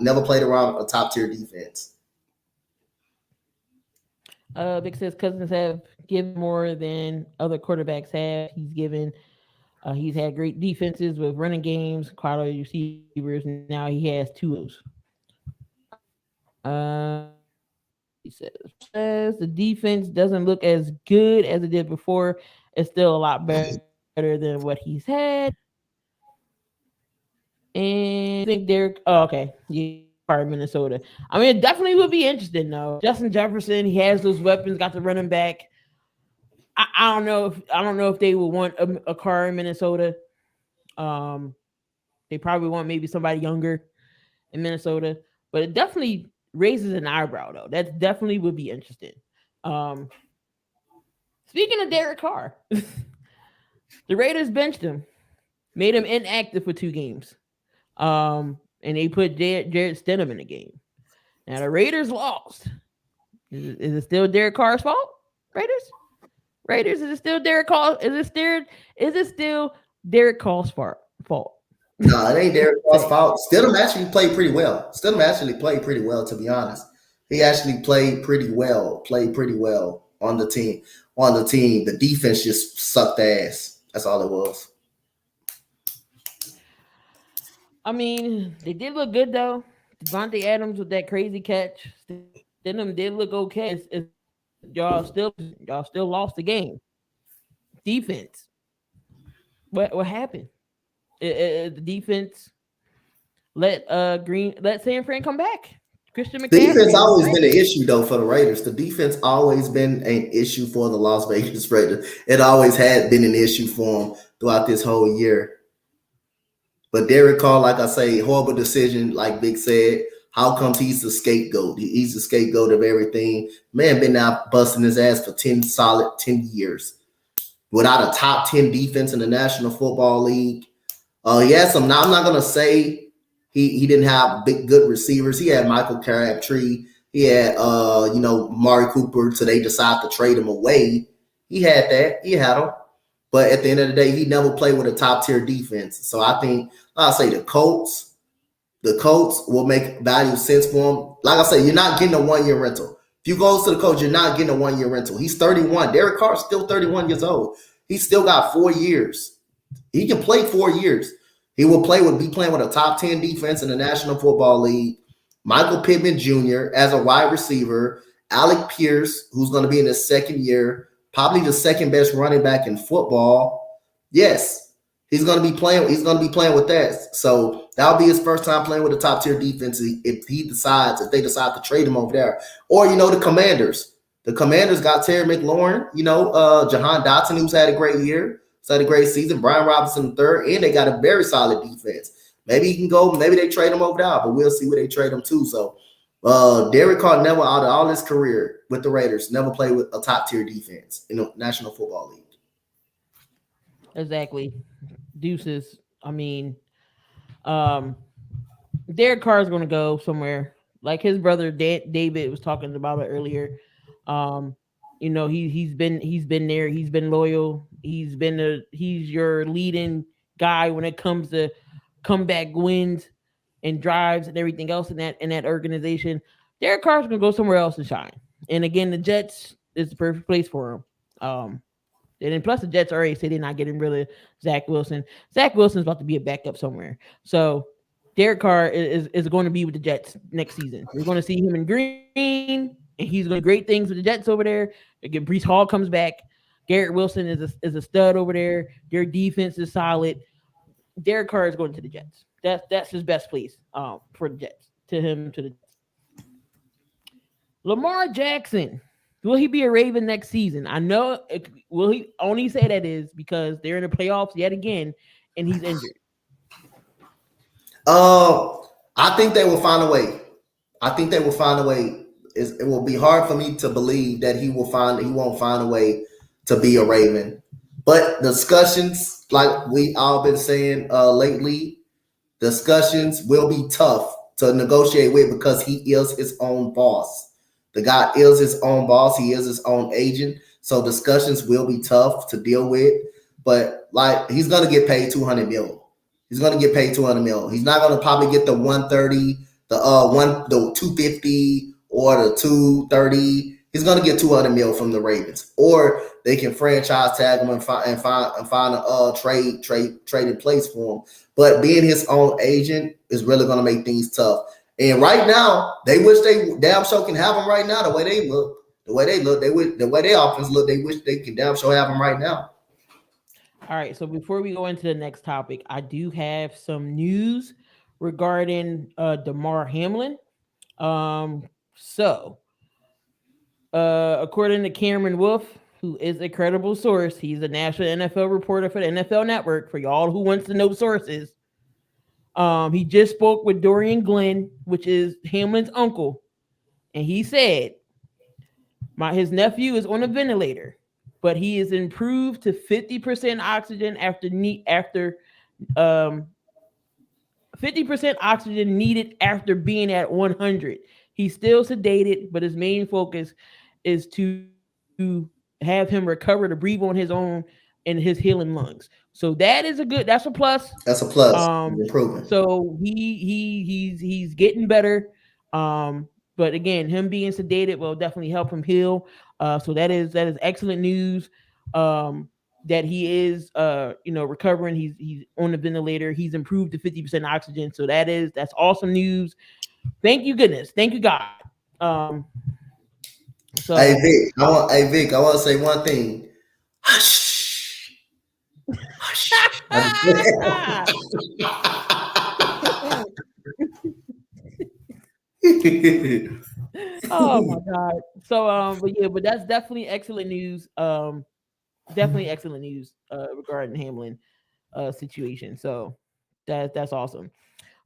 tier defense. Big says Cousins have given more than other quarterbacks have. He's had great defenses with running games, quality receivers, and now he has two of those. He says the defense doesn't look as good as it did before. It's still a lot better than what he's had. And I think Derek. Oh, okay. Yeah, part of Minnesota. I mean, it definitely would be interesting though. Justin Jefferson, he has those weapons. Got the running back. I don't know if they would want a car in Minnesota. They probably want maybe somebody younger in Minnesota, but it definitely raises an eyebrow though. That definitely would be interesting. Speaking of Derek Carr, the Raiders benched him, made him inactive for 2 games. And they put Jared Stidham in the game. Now the Raiders lost. Is it still Derek Carr's fault? Raiders, is it still Derek Carr? Is it still Derek Carr's fault? No, it ain't Derek Carr's fault. Stidham actually played pretty well. To be honest. He actually played pretty well on the team. The defense just sucked ass. That's all it was. I mean, they did look good though. Donte Adams with that crazy catch. Stidham did look okay. Y'all still lost the game. Defense. What happened? The defense let San Fran come back. Christian McCaffrey. Defense always been an issue though for the Raiders. The defense always been an issue for the Las Vegas Raiders. It always had been an issue for them throughout this whole year. But Derek Carr, like I say, horrible decision. Like Big said, how comes he's the scapegoat? He's the scapegoat of everything. Man, been out busting his ass for 10 years without a top 10 defense in the National Football League. He had some. Now I'm not gonna say he didn't have good receivers. He had Michael Crabtree. He had Mari Cooper. So they decided to trade him away. He had that. He had him. But at the end of the day, he never played with a top tier defense. So I think I'll say the Colts will make value sense for him. Like I say, you're not getting a 1-year rental. If you go to the Colts, you're not getting a 1-year rental. He's 31. Derek Carr's still 31 years old. He's still got 4 years. He can play 4 years. He will be playing with a top 10 defense in the National Football League. Michael Pittman Jr. as a wide receiver. Alec Pierce, who's going to be in his second year, probably the second best running back in football. Yes, he's going to be playing. He's going to be playing with that. So that'll be his first time playing with a top tier defense. If they decide to trade him over there, or the Commanders. The Commanders got Terry McLaurin. Jahan Dotson, who's had a great year. Had a great season. Brian Robinson III, and they got a very solid defense. Maybe he can go. Maybe they trade him over there, but we'll see where they trade him to. So, Derek Carr never, out of all his career with the Raiders, never played with a top tier defense in the National Football League. Exactly, deuces. I mean, Derek Carr is going to go somewhere. Like his brother David was talking about it earlier. Um, he's been there. He's been loyal. He's your leading guy when it comes to comeback wins and drives and everything else in that organization. Derek Carr's going to go somewhere else and shine. And again, the Jets is the perfect place for him. And then plus the Jets already said they're not getting rid of Zach Wilson. Zach Wilson's about to be a backup somewhere. So Derek Carr is going to be with the Jets next season. We're going to see him in green, and he's going to do great things with the Jets over there. Again, Brees Hall comes back. Garrett Wilson is a stud over there. Their defense is solid. Derek Carr is going to the Jets. That's his best place for the Jets. To the Jets. Lamar Jackson. Will he be a Raven next season? I know. Will he only say that is because they're in the playoffs yet again, and he's injured. I think they will find a way. It will be hard for me to believe that he won't find a way to be a Raven. But discussions, like we all been saying lately, discussions will be tough to negotiate with because he is his own boss. The guy is his own boss. He is his own agent. So discussions will be tough to deal with. But like he's gonna get paid $200 million. He's gonna get paid $200 million. He's not gonna probably get the 130, the 250 or the 230. He's gonna get $200 million from the Ravens, or they can franchise tag him and find a trade in place for him. But being his own agent is really gonna make things tough. And right now, they wish they damn sure can have him right now. The way they look, the way their offense look, they wish they can damn sure have him right now. All right. So before we go into the next topic, I do have some news regarding DeMar Hamlin. According to Cameron Wolf, who is a credible source, he's a national NFL reporter for the NFL Network. For y'all who wants to know sources. He just spoke with Dorian Glenn, which is Hamlin's uncle, and he said, his nephew is on a ventilator, but he is improved to 50% oxygen after 50% oxygen needed after being at 100. He's still sedated, but his main focus is to have him recover to breathe on his own and his healing lungs. So that's a plus. That's a plus. Improvement. So he's getting better. But again, him being sedated will definitely help him heal. So that is excellent news. That he is recovering. He's on the ventilator. He's improved to 50% oxygen. So that's awesome news. Thank you, goodness. Thank you, God. Hey Vic, I want to say one thing. Hush. Oh my God. So but that's definitely excellent news. Definitely excellent news regarding Hamlin situation. So that's awesome.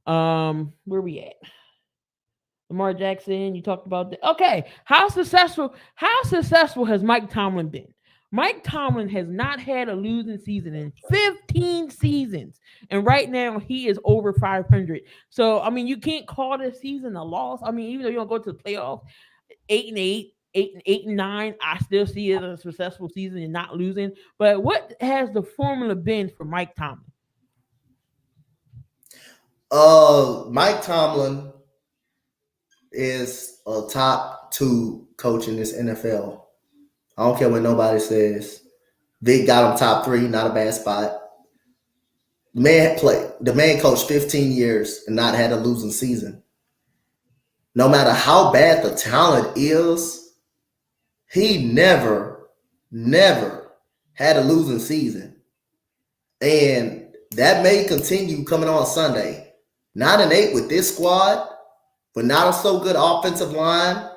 Where we at? Lamar Jackson, you talked about that. Okay. How successful has Mike Tomlin been? Mike Tomlin has not had a losing season in 15 seasons. And right now he is over 500. So, I mean, you can't call this season a loss. I mean, even though you don't go to the playoffs, 8-8, 8-9, I still see it as a successful season and not losing. But what has the formula been for Mike Tomlin? Mike Tomlin is a top 2 coach in this NFL. I don't care what nobody says. Vic got him top 3, not a bad spot. The man coached 15 years and not had a losing season. No matter how bad the talent is, he never had a losing season. And that may continue coming on Sunday. 9-8 with this squad, but not a so good offensive line,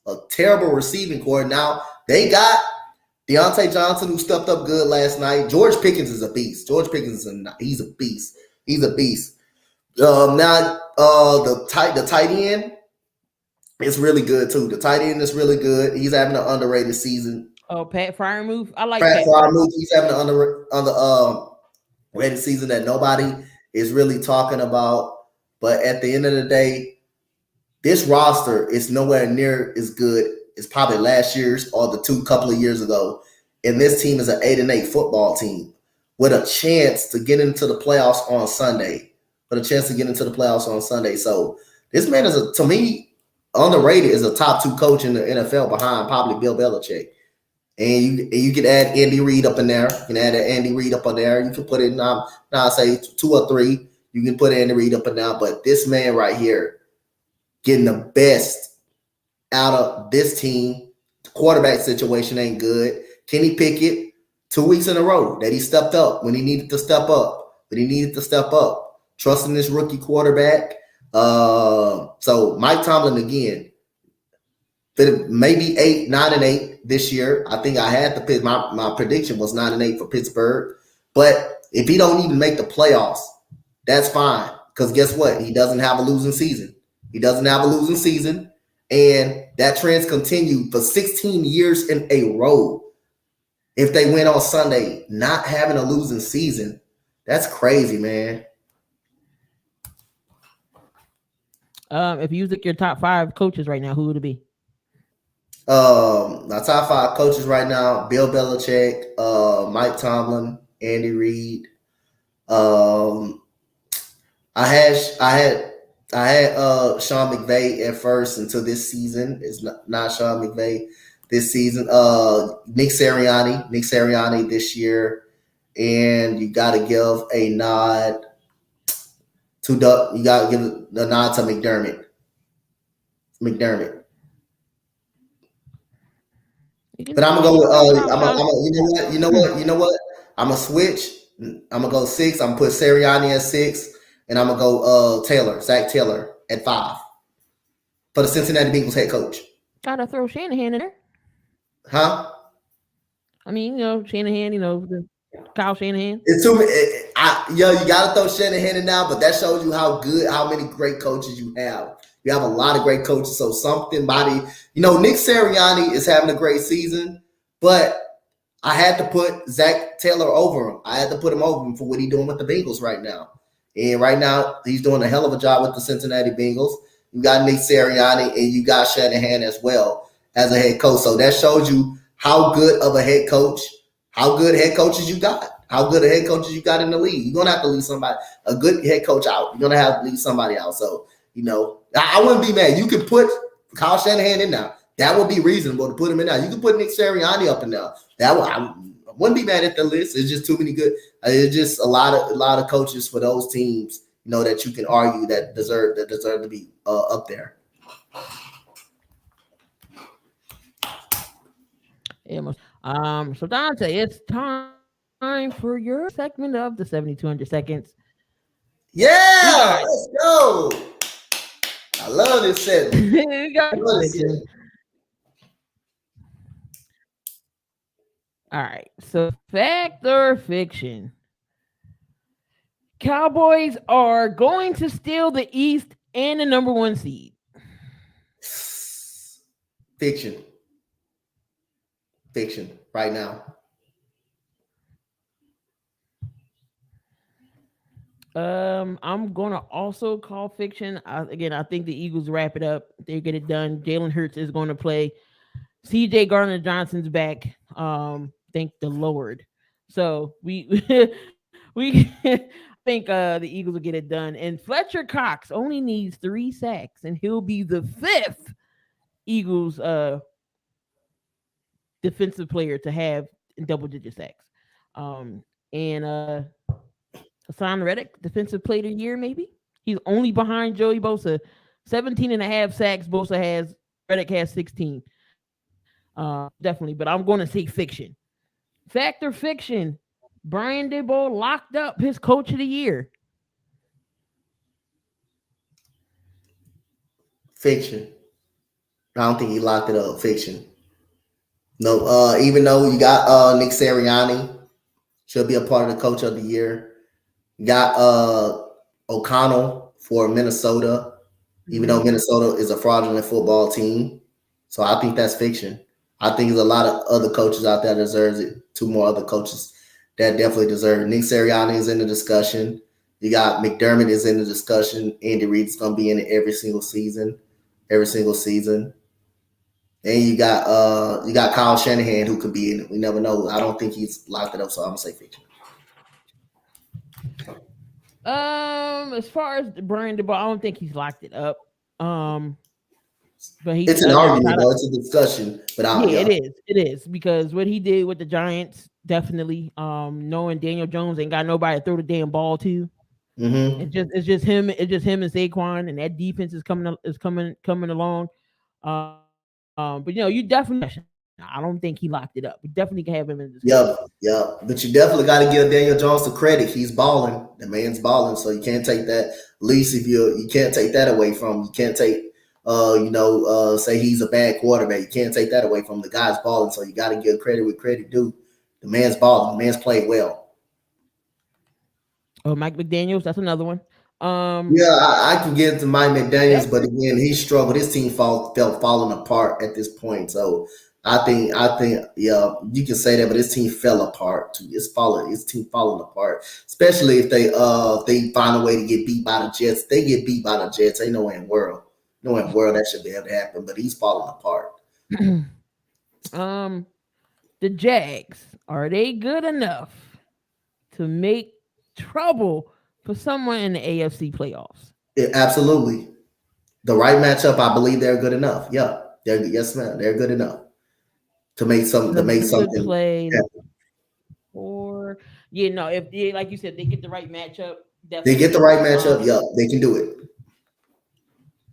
a terrible receiving core. Now, they got Donte Johnson, who stepped up good last night. George Pickens is a beast. He's a beast. He's a beast. Now, the tight end is really good too. The tight end is really good. He's having an underrated season. Oh, Pat Freiermuth. I like Pat Freiermuth. He's having an underrated season that nobody is really talking about. But at the end of the day, this roster is nowhere near as good as probably last year's or the couple of years ago. And this team is an 8-8 football team with a chance to get into the playoffs on Sunday. So this man is, to me, underrated as a top 2 coach in the NFL behind probably Bill Belichick. And you can add Andy Reid up in there. You can add Andy Reid up in there. You can put it now I say 2 or 3. You can put Andy Reid up and down. But this man right here, getting the best out of this team. The quarterback situation ain't good. Kenny Pickett, 2 weeks in a row that he stepped up when he needed to step up. Trusting this rookie quarterback. So Mike Tomlin again, maybe 9-8 this year. I think I had to pick my prediction was 9-8 for Pittsburgh. But if he don't even make the playoffs, that's fine. Because guess what? He doesn't have a losing season. And that trend's continued for 16 years in a row. If they win on Sunday, not having a losing season, that's crazy, man. If you look at your top 5 coaches right now, who would it be? My top 5 coaches right now: Bill Belichick, Mike Tomlin, Andy Reid. I had Sean McVay at first until this season. It's not Sean McVay this season. Nick Sirianni this year, and you got to give a nod to McDermott. But I'm gonna go. You know what? I'm gonna switch. I'm gonna go 6. I'm gonna put Sirianni at 6, and I'm gonna go Zach Taylor at 5 for the Cincinnati Bengals head coach. Gotta throw Shanahan in there. Huh? I mean, Shanahan. Kyle Shanahan. It's too many. You gotta throw Shanahan in now, but that shows you how many great coaches you have. You have a lot of great coaches. So Nick Sirianni is having a great season, but I had to put Zach Taylor over him. I had to put him over him for what he's doing with the Bengals right now. And right now, he's doing a hell of a job with the Cincinnati Bengals. You got Nick Sirianni and you got Shanahan as well as a head coach. So that shows you how good of a head coach, how good head coaches you got, how good a head coaches you got in the league. You're going to have to leave a good head coach out. You're going to have to leave somebody out. So, I wouldn't be mad. You could put Kyle Shanahan in now. That would be reasonable to put him in now. You could put Nick Sirianni up in there. I wouldn't be mad at the list. It's just too many good. It's just a lot of coaches for those teams, that you can argue that deserve to be up there. So Donte, it's time for your segment of the 7,200 seconds. Yeah, let's go. I love this segment. All right. So fact or fiction? Cowboys are going to steal the East and the number 1 seed. Fiction right now. I'm gonna also call fiction. I think the Eagles wrap it up. They get it done. Jalen Hurts is going to play. CJ Gardner-Johnson's back. Thank the Lord. So we think the Eagles will get it done. And Fletcher Cox only needs 3 sacks, and he'll be the 5th Eagles defensive player to have double-digit sacks. And Hassan Reddick, defensive player of the year, maybe. He's only behind Joey Bosa. 17.5 sacks. Reddick has 16. Definitely, but I'm going to say fiction. Fact or fiction? Brian Daboll locked up his coach of the year. Fiction. I don't think he locked it up. Fiction. No, even though you got Nick Sirianni, should be a part of the coach of the year. You got O'Connell for Minnesota, even though Minnesota is a fraudulent football team. So I think that's fiction. I think there's a lot of other coaches out there that deserves it. 2 more other coaches that definitely deserve it. Nick Sirianni is in the discussion. You got McDermott is in the discussion. Andy Reid's gonna be in it every single season. And you got Kyle Shanahan who could be in it. We never know. I don't think he's locked it up, so I'm gonna say fiction. As far as Brian DeBall, I don't think he's locked it up. But it's an argument, though. It's a discussion. But it is because what he did with the Giants, definitely. Knowing Daniel Jones ain't got nobody to throw the damn ball to. Mm-hmm. It's just him and Saquon, and that defense is coming along. But you definitely. I don't think he locked it up. We definitely can have him in this. Yeah. But you definitely got to give Daniel Jones the credit. He's balling. The man's balling, so you can't take that. At least if you can't take that away from him. You can't take say he's a bad quarterback. You can't take that away from him. The guy's balling, so you got to give credit with credit due. The man's balling. The man's played well. Oh, Mike McDaniels, that's another one. I can get to Mike McDaniels, but again, he struggled. His team felt falling apart at this point. So I think, you can say that, but his team fell apart too. His team falling apart, especially if they find a way to get beat by the Jets. They get beat by the Jets. Ain't no way in the world that should be able to happen. But he's falling apart. The Jags, are they good enough to make trouble for someone in the AFC playoffs? Absolutely. The right matchup, I believe they're good enough. Yeah, yes, ma'am. They're good enough to make something. Play or if they, like you said, they get the right matchup. They get the right matchup. Yeah, they can do it.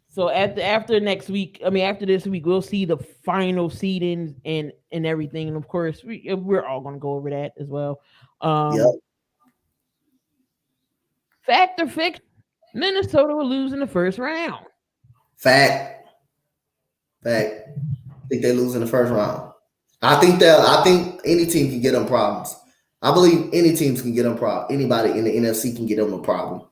So after next week, after this week, we'll see the final seedings and everything, and of course, we're all going to go over that as well. Fact or fiction? Minnesota will lose in the first round. Fact. I think they lose in the first round. I think any team can get them problems. I believe any teams can get them problems. Anybody in the NFC can get them a problem.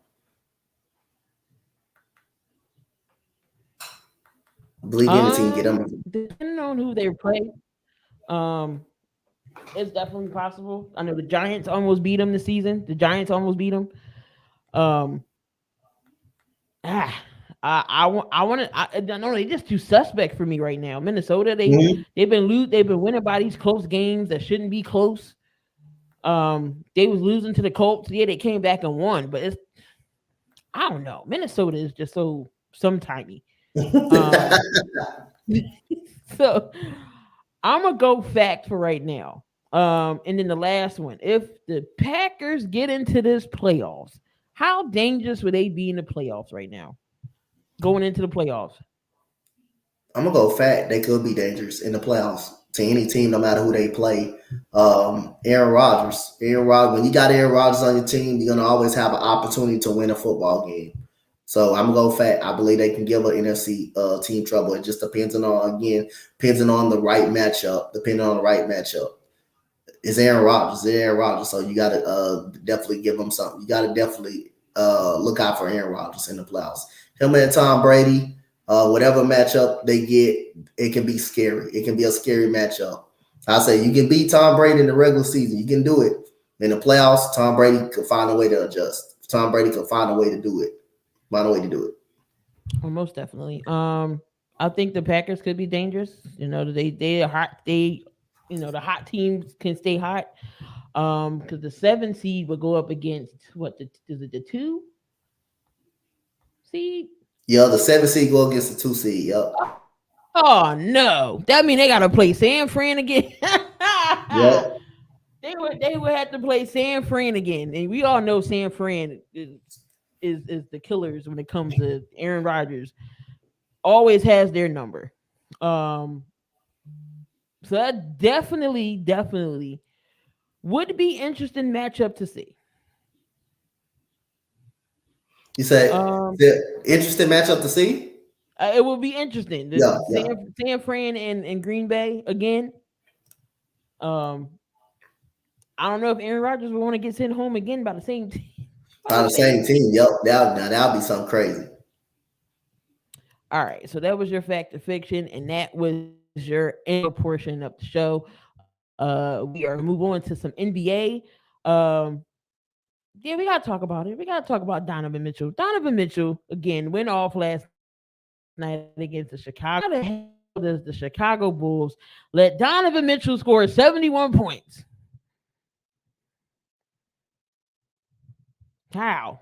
I believe any team can get them. Depending on who they play, it's definitely possible. I know the Giants almost beat them this season. I don't know. They're just too suspect for me right now. Minnesota, they've been winning by these close games that shouldn't be close. They was losing to the Colts. Yeah, they came back and won, but I don't know. Minnesota is just so sometimey. So I'm gonna go fact for right now. And then the last one: if the Packers get into this playoffs, how dangerous would they be in the playoffs right now? Going into the playoffs, I'm gonna go fact. They could be dangerous in the playoffs to any team, no matter who they play. Aaron Rodgers. When you got Aaron Rodgers on your team, you're gonna always have an opportunity to win a football game. So I'm gonna go fact. I believe they can give an NFC team trouble. It just depends on the right matchup. It's Aaron Rodgers. So you gotta definitely give them something. You gotta definitely look out for Aaron Rodgers in the playoffs. Him and Tom Brady, whatever matchup they get, it can be scary. It can be a scary matchup. I say you can beat Tom Brady in the regular season. You can do it. In the playoffs, Tom Brady could find a way to adjust. Tom Brady could find a way to do it. Well, most definitely. I think the Packers could be dangerous. They are hot. The hot teams can stay hot. Because the 7 seed will go up against the 2 seed? Yeah, the 7 seed go against the 2 seed. Yep. Oh no, that means they gotta play San Fran again. Yeah. They would have to play San Fran again, and we all know San Fran is the killers when it comes to Aaron Rodgers. Always has their number. So that definitely would be interesting matchup to see. You say the interesting matchup to see? It will be interesting. San Fran and Green Bay again. I don't know if Aaron Rodgers will want to get sent home again by the same team. By the same team. Yep. That'll be something crazy. All right. So that was your fact or fiction, and that was your end portion of the show. We are move on to some NBA. Yeah, we gotta talk about it. We gotta talk about Donovan Mitchell. Donovan Mitchell again went off last night against the Chicago. How the hell does the Chicago Bulls let Donovan Mitchell score 71 points? How?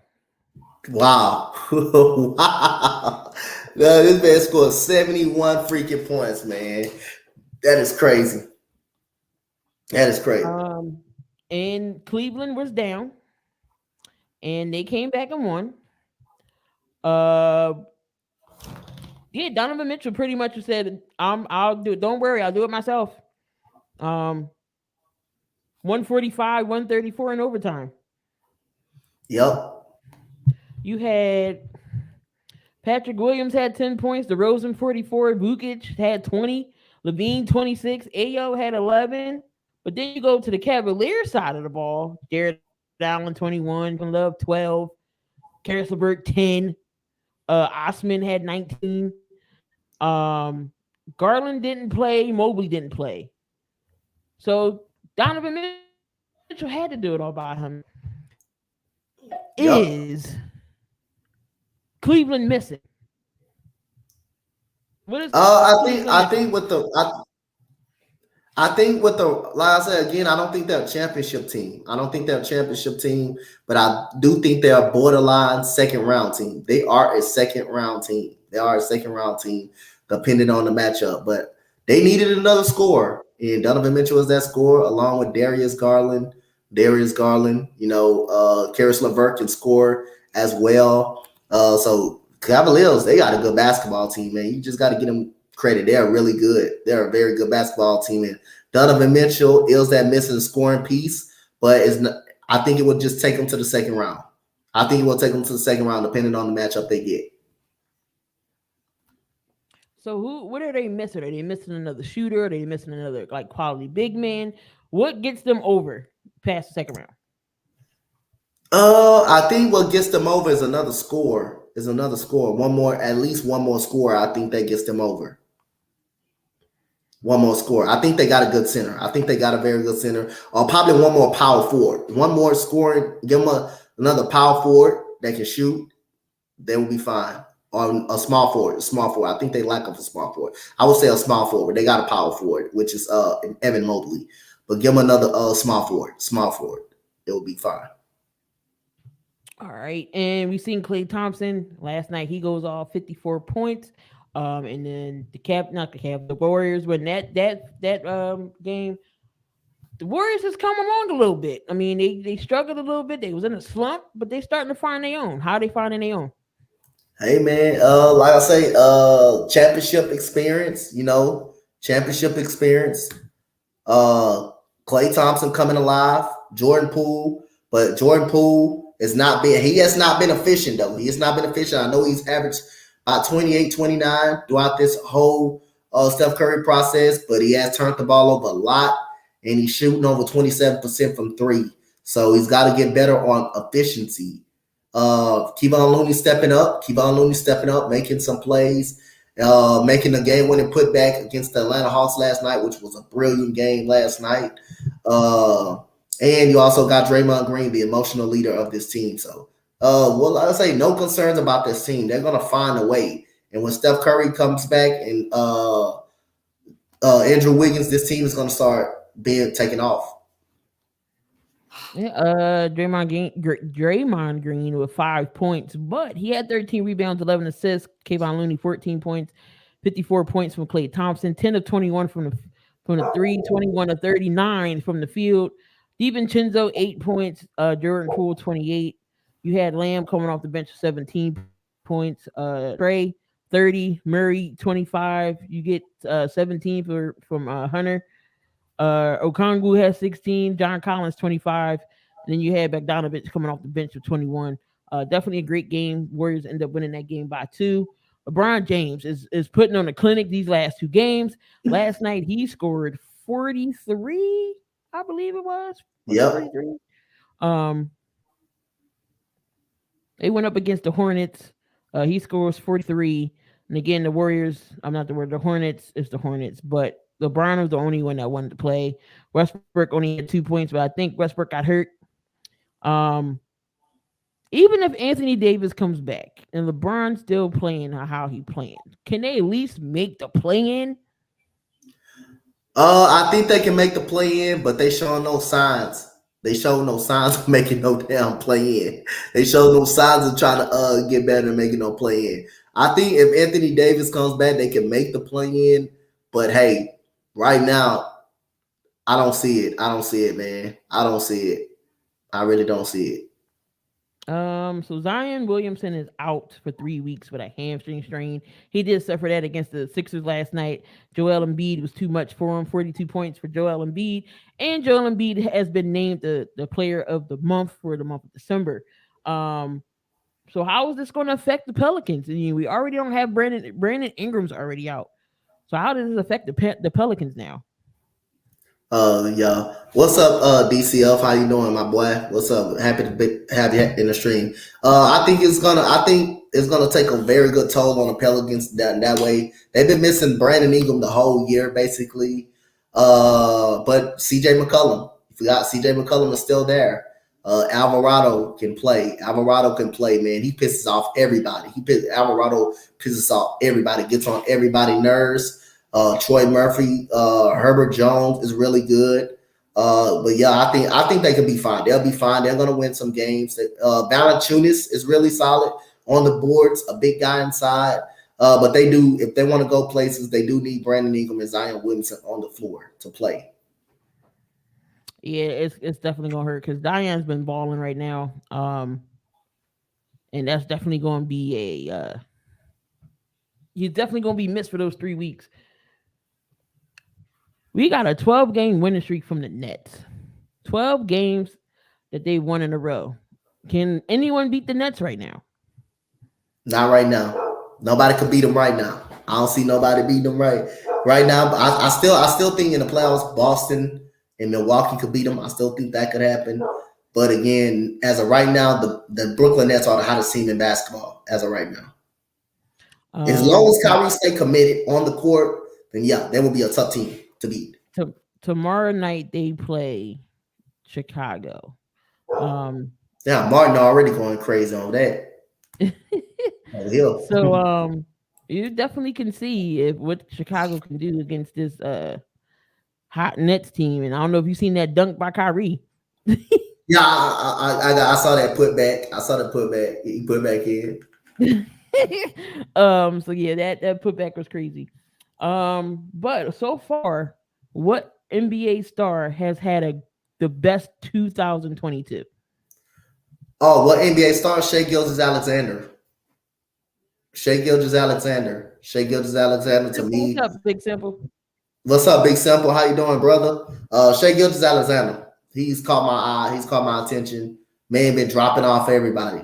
Wow. Wow. No, this man scored 71 freaking points, man. That is crazy. That is crazy. And Cleveland was down, and they came back and won. Uh, yeah, Donovan Mitchell pretty much said, I'll do it. Don't worry, I'll do it myself." Um, 145, 134 in overtime. Yep. You had Patrick Williams had 10 points, DeRozan 44, Vukic had 20, Levine 26, Ayo had 11. But then you go to the Cavaliers side of the ball. Jared Allen 21, Kevin Love 12, Karis LeVert 10, Osman had 19. Garland didn't play, Mobley didn't play. So Donovan Mitchell had to do it all by him. Yep. Is Cleveland missing? What is I Cleveland think missing? with the like I said again, I don't think they're a championship team. I don't think they're a championship team, but I do think they're a borderline second round team. They are a second round team. They are a second round team, depending on the matchup. But they needed another scorer, and Donovan Mitchell was that scorer, along with Darius Garland. Karis LeVert can score as well. So Cavaliers, they got a good basketball team, man. You just got to get them credit. They're really good. They're a very good basketball team. And Donovan Mitchell is that missing scoring piece, but it's not, I think it would just take them to the second round. I think it will take them to the second round, depending on the matchup they get. So what are they missing? Are they missing another shooter? Are they missing another like quality big man? What gets them over past the second round? I think what gets them over is another score. Is another score. One more, at least one more score. I think that gets them over. One more score. I think they got a good center. I think they got a very good center. Or probably one more power forward. One more scoring. Give them another power forward that can shoot. They will be fine. Or a small forward. A small forward. I think they lack of a small forward. I would say a small forward. They got a power forward, which is Evan Mobley. But give them another small forward. Small forward. It will be fine. All right, and we seen Klay Thompson last night. He goes off 54 points. And then not the Cap, the Warriors win that game. The Warriors has come along a little bit. I mean, they struggled a little bit. They was in a slump, but they starting to find their own. How are they finding their own? Hey man, like I say, championship experience, championship experience. Klay Thompson coming alive, Jordan Poole, but Jordan Poole he has not been efficient though. He has not been efficient. I know he's averaged about 28, 29 throughout this whole Steph Curry process, but he has turned the ball over a lot, and he's shooting over 27% from three. So he's got to get better on efficiency. Kevon Looney stepping up, making some plays, making a game-winning putback against the Atlanta Hawks last night, which was a brilliant game last night. And you also got Draymond Green, the emotional leader of this team. So, I'll say no concerns about this team. They're going to find a way. And when Steph Curry comes back and Andrew Wiggins, this team is going to start being taken off. Yeah, Draymond Green with 5 points, but he had 13 rebounds, 11 assists. Kevon Looney 14 points, 54 points from Klay Thompson, 10 of 21 from the three, 21 of 39 from the field. DiVincenzo 8 points, Jordan Poole 28. You had Lamb coming off the bench 17 points, Trey 30, Murray 25. You get 17 from Hunter. Okongwu has 16, John Collins 25. Then you had Bogdanovich coming off the bench with 21. Definitely a great game. Warriors end up winning that game by 2. LeBron James is putting on a clinic these last 2 games. Last night he scored 43, I believe it was. Yep. 43. They went up against the Hornets. He scores 43. And again, the Warriors, the Hornets is the Hornets, but LeBron was the only one that wanted to play. Westbrook only had 2 points, but I think Westbrook got hurt. Even if Anthony Davis comes back and LeBron's still playing how he playing, can they at least make the play-in? I think they can make the play in, but they show no signs. They show no signs of making no damn play in. They show no signs of trying to get better and making no play in. I think if Anthony Davis comes back, they can make the play in. But hey, right now, I don't see it. I don't see it, man. I don't see it. I really don't see it. So Zion Williamson is out for 3 weeks with a hamstring strain. He did suffer that against the Sixers last night. Joel Embiid was too much for him. 42 points for Joel Embiid, and Joel Embiid has been named the player of the month for the month of December. So how is this going to affect the Pelicans? I mean, we already don't have Brandon Ingram's already out. So how does this affect the Pelicans now? Yeah. What's up, DCF? How you doing, my boy? What's up? Happy to have you in the stream. I think it's gonna take a very good toll on the Pelicans that way. They've been missing Brandon Ingram the whole year, basically. But CJ McCollum, you forgot CJ McCollum is still there. Alvarado can play. Man. He pisses off everybody. Alvarado pisses off everybody, gets on everybody's nerves. Troy Murphy, Herbert Jones is really good. But yeah, I think they can be fine. They'll be fine. They're gonna win some games. Valanciunas is really solid on the boards, a big guy inside. But they do, if they want to go places, they do need Brandon Ingram and Zion Williamson on the floor to play. Yeah, it's definitely gonna hurt because Zion's been balling right now. And that's definitely gonna be he's definitely gonna be missed for those 3 weeks. We got a 12-game winning streak from the Nets. 12 games that they won in a row. Can anyone beat the Nets right now? Not right now. Nobody could beat them right now. I don't see nobody beating them right now. But I still think in the playoffs, Boston and Milwaukee could beat them. I still think that could happen. But again, as of right now, the Brooklyn Nets are the hottest team in basketball as of right now. As long as Kyrie stay committed on the court, then yeah, they will be a tough team to beat. Tomorrow night they play Chicago. Yeah, Martin already going crazy on that. So you definitely can see what Chicago can do against this hot Nets team. And I don't know if you've seen that dunk by Kyrie. Yeah, I saw that putback. He put back in. So yeah, that putback was crazy. But so far, what NBA star has had the best 2022? Oh, what NBA star? Shai Gilgeous-Alexander. Shai Gilgeous-Alexander to me. What's up, Big Simple? What's up, Big Simple? How you doing, brother? Shai Gilgeous-Alexander. He's caught my eye. He's caught my attention. Man, been dropping off everybody.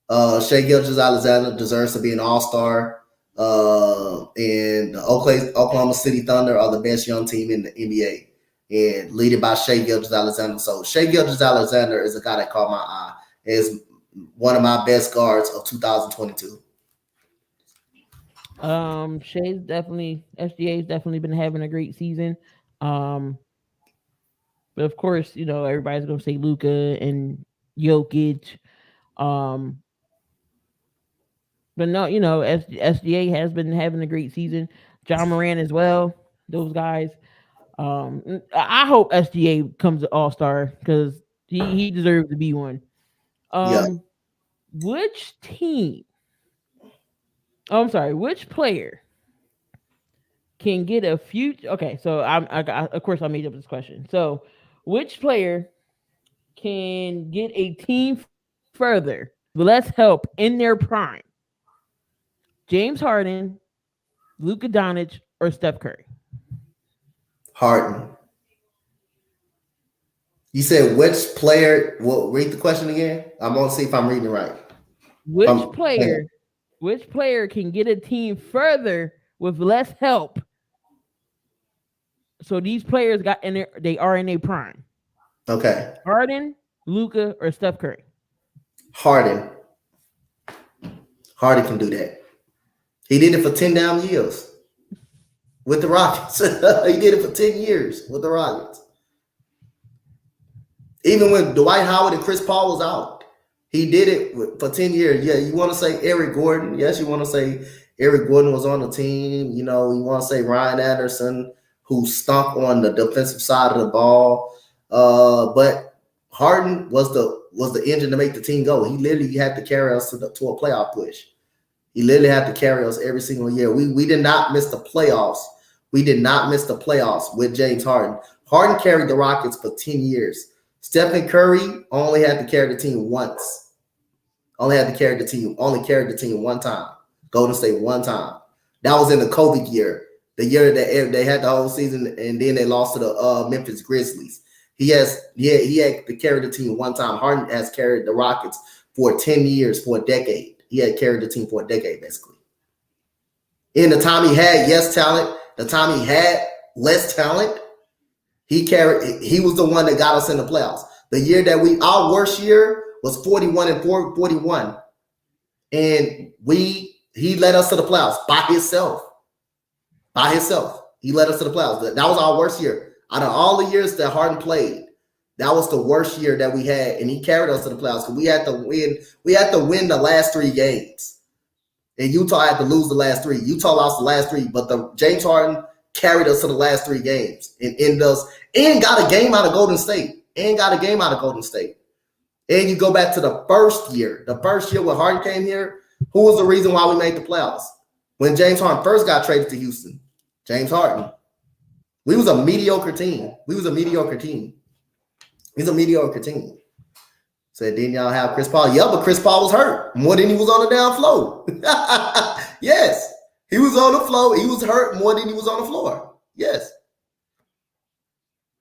Shai Gilgeous-Alexander deserves to be an all-star. And the Oklahoma City Thunder are the best young team in the NBA, and leading by Shai Gilgeous-Alexander. So Shai Gilgeous-Alexander is a guy that caught my eye. Is one of my best guards of 2022. SGA's definitely been having a great season. But of course, everybody's gonna say Luka and Jokic. But no, SGA has been having a great season. John Moran as well. Those guys. I hope SGA comes to All-Star because he deserves to be one. Which team? Oh, I'm sorry. Which player can get a future? Okay, so of course I made up this question. So, which player can get a team further with less help in their prime? James Harden, Luka Doncic, or Steph Curry? Harden. You said which player? Well, read the question again. I'm gonna see if I'm reading it right. Which player can get a team further with less help? So these players they are in their prime. Okay. Harden, Luka, or Steph Curry? Harden can do that. He did it for 10 damn years with the Rockets. He did it for 10 years with the Rockets. Even when Dwight Howard and Chris Paul was out, He did it for 10 years. Yeah, you want to say Eric Gordon. Yes, you want to say Eric Gordon was on the team. You want to say Ryan Anderson, who stunk on the defensive side of the ball. But Harden was the engine to make the team go. He literally had to carry us to a playoff push. He literally had to carry us every single year. We did not miss the playoffs. We did not miss the playoffs with James Harden. Harden carried the Rockets for 10 years. Stephen Curry only had to carry the team once. Only carried the team one time. Golden State one time. That was in the COVID year. The year that they had the whole season, and then they lost to the Memphis Grizzlies. He had to carry the team one time. Harden has carried the Rockets for 10 years, for a decade. He had carried the team for a decade, basically. In the time he had talent, the time he had less talent, he was the one that got us in the playoffs. The year that our worst year was 41. And he led us to the playoffs by himself. He led us to the playoffs. That was our worst year. Out of all the years that Harden played, that was the worst year that we had, and he carried us to the playoffs because we had to win the last 3 games. And Utah had to lose the last 3. Utah lost the last 3, but James Harden carried us to the last 3 games and got a game out of Golden State. And you go back to the first year when Harden came here. Who was the reason why we made the playoffs? When James Harden first got traded to Houston, James Harden. We was a mediocre team. He's a mediocre team. So then y'all have Chris Paul. Yeah, but Chris Paul was hurt more than he was on the down floor. Yes, he was on the floor. He was hurt more than he was on the floor. Yes.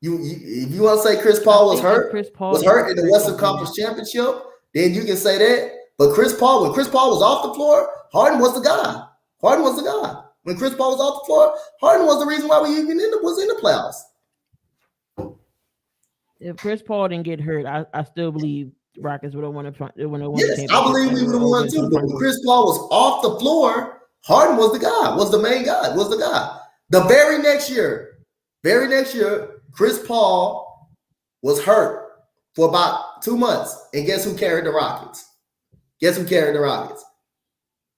If you want to say Chris Paul was hurt in the Western Conference Championship, then you can say that. But when Chris Paul was off the floor, Harden was the guy. When Chris Paul was off the floor, Harden was the reason why we even was in the playoffs. If Chris Paul didn't get hurt, I still believe Rockets would have won. Yes, I believe we would have won too. But when Chris Paul was off the floor, Harden was the guy. Was the main guy. Was the guy. The very next year, Chris Paul was hurt for about 2 months, and guess who carried the Rockets?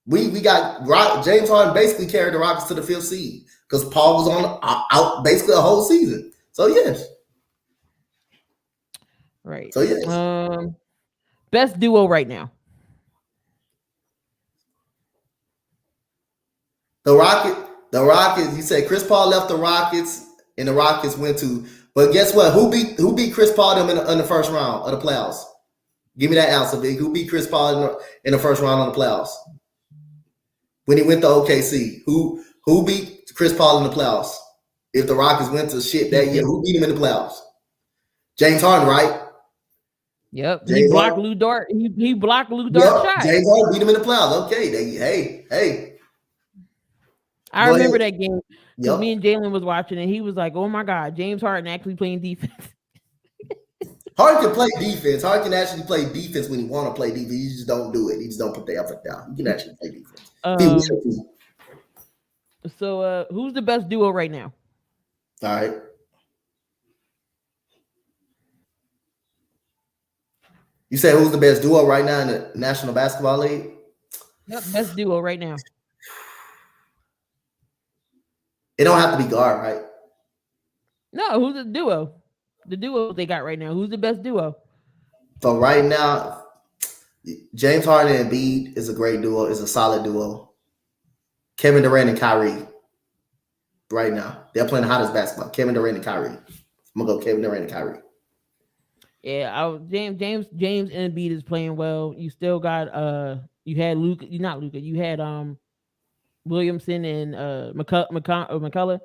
We got James Harden basically carried the Rockets to the 5th seed because Paul was out basically a whole season. So yes. Right. So yes. Best duo right now. The Rockets. You said Chris Paul left the Rockets, and the Rockets went to. But guess what? Who beat Chris Paul them in the first round of the playoffs? Give me that answer, Big. Who beat Chris Paul in the first round of the playoffs? When he went to OKC, who beat Chris Paul in the playoffs? If the Rockets went to shit that year, who beat him in the playoffs? James Harden, right? Yep. He blocked Lou Dort. He blocked Lou Dort's shot. James Harden beat him in the playoffs. Okay. Hey. I remember that game. Yep. Me and Jalen was watching, and he was like, "Oh my God, James Harden actually playing defense." Harden can play defense. Harden can actually play defense when he want to play defense. He just don't do it. He just don't put the effort down. He can actually play defense. So, who's the best duo right now? All right. You say who's the best duo right now in the National Basketball League? Yep, best duo right now. It don't have to be guard, right? No, who's the duo? The duo they got right now. Who's the best duo? So right now, James Harden and Embiid is a great duo. It's a solid duo. Kevin Durant and Kyrie. Right now, they're playing the hottest basketball. Kevin Durant and Kyrie. I'm gonna go Kevin Durant and Kyrie. Yeah, James and Embiid is playing well. You still got you had Luka. You had Williamson and McCullough,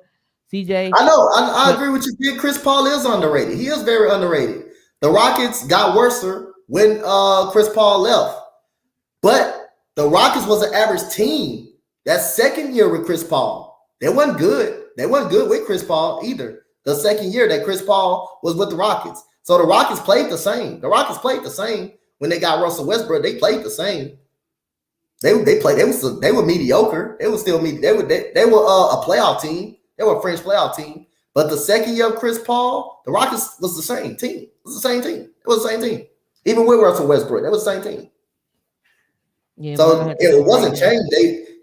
CJ. I know. I agree with you. Chris Paul is underrated. He is very underrated. The Rockets got worse when Chris Paul left, but the Rockets was an average team. That second year with Chris Paul, they wasn't good. They wasn't good with Chris Paul either. The second year that Chris Paul was with the Rockets. So the Rockets played the same. The Rockets played the same when they got Russell Westbrook. They played the same. They were mediocre. They were still mediocre. They were a playoff team. They were a French playoff team. But the second year of Chris Paul, the Rockets was the same team. It was the same team. Even with Russell Westbrook, that was the same team. Yeah, So it wasn't changed.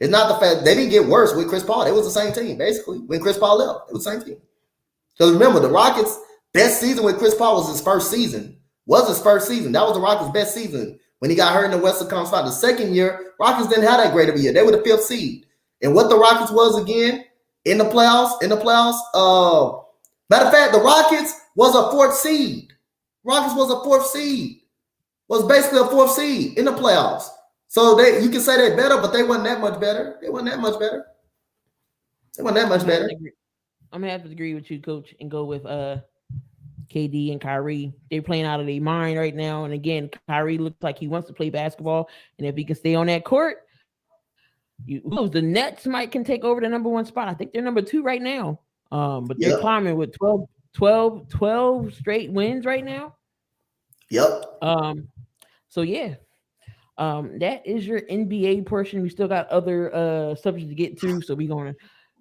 It's not the fact they didn't get worse with Chris Paul. It was the same team, basically. When Chris Paul left, it was the same team. Because remember, the Rockets' best season with Chris Paul was his first season. That was the Rockets' best season when he got hurt in the Western Conference Final. The second year, Rockets didn't have that great of a year. They were the 5th seed. And what the Rockets was again in the playoffs, matter of fact, the Rockets was a 4th seed. Was basically a 4th seed in the playoffs. So you can say they're better, but they wasn't that much better. I'm gonna have to agree with you, Coach, and go with KD and Kyrie. They're playing out of their mind right now. And again, Kyrie looks like he wants to play basketball. And if he can stay on that court, the Nets can take over the number 1 spot. I think they're number 2 right now. But they're climbing with 12 straight wins right now. Yep. So yeah. That is your NBA portion. We still got other subjects to get to, so we're gonna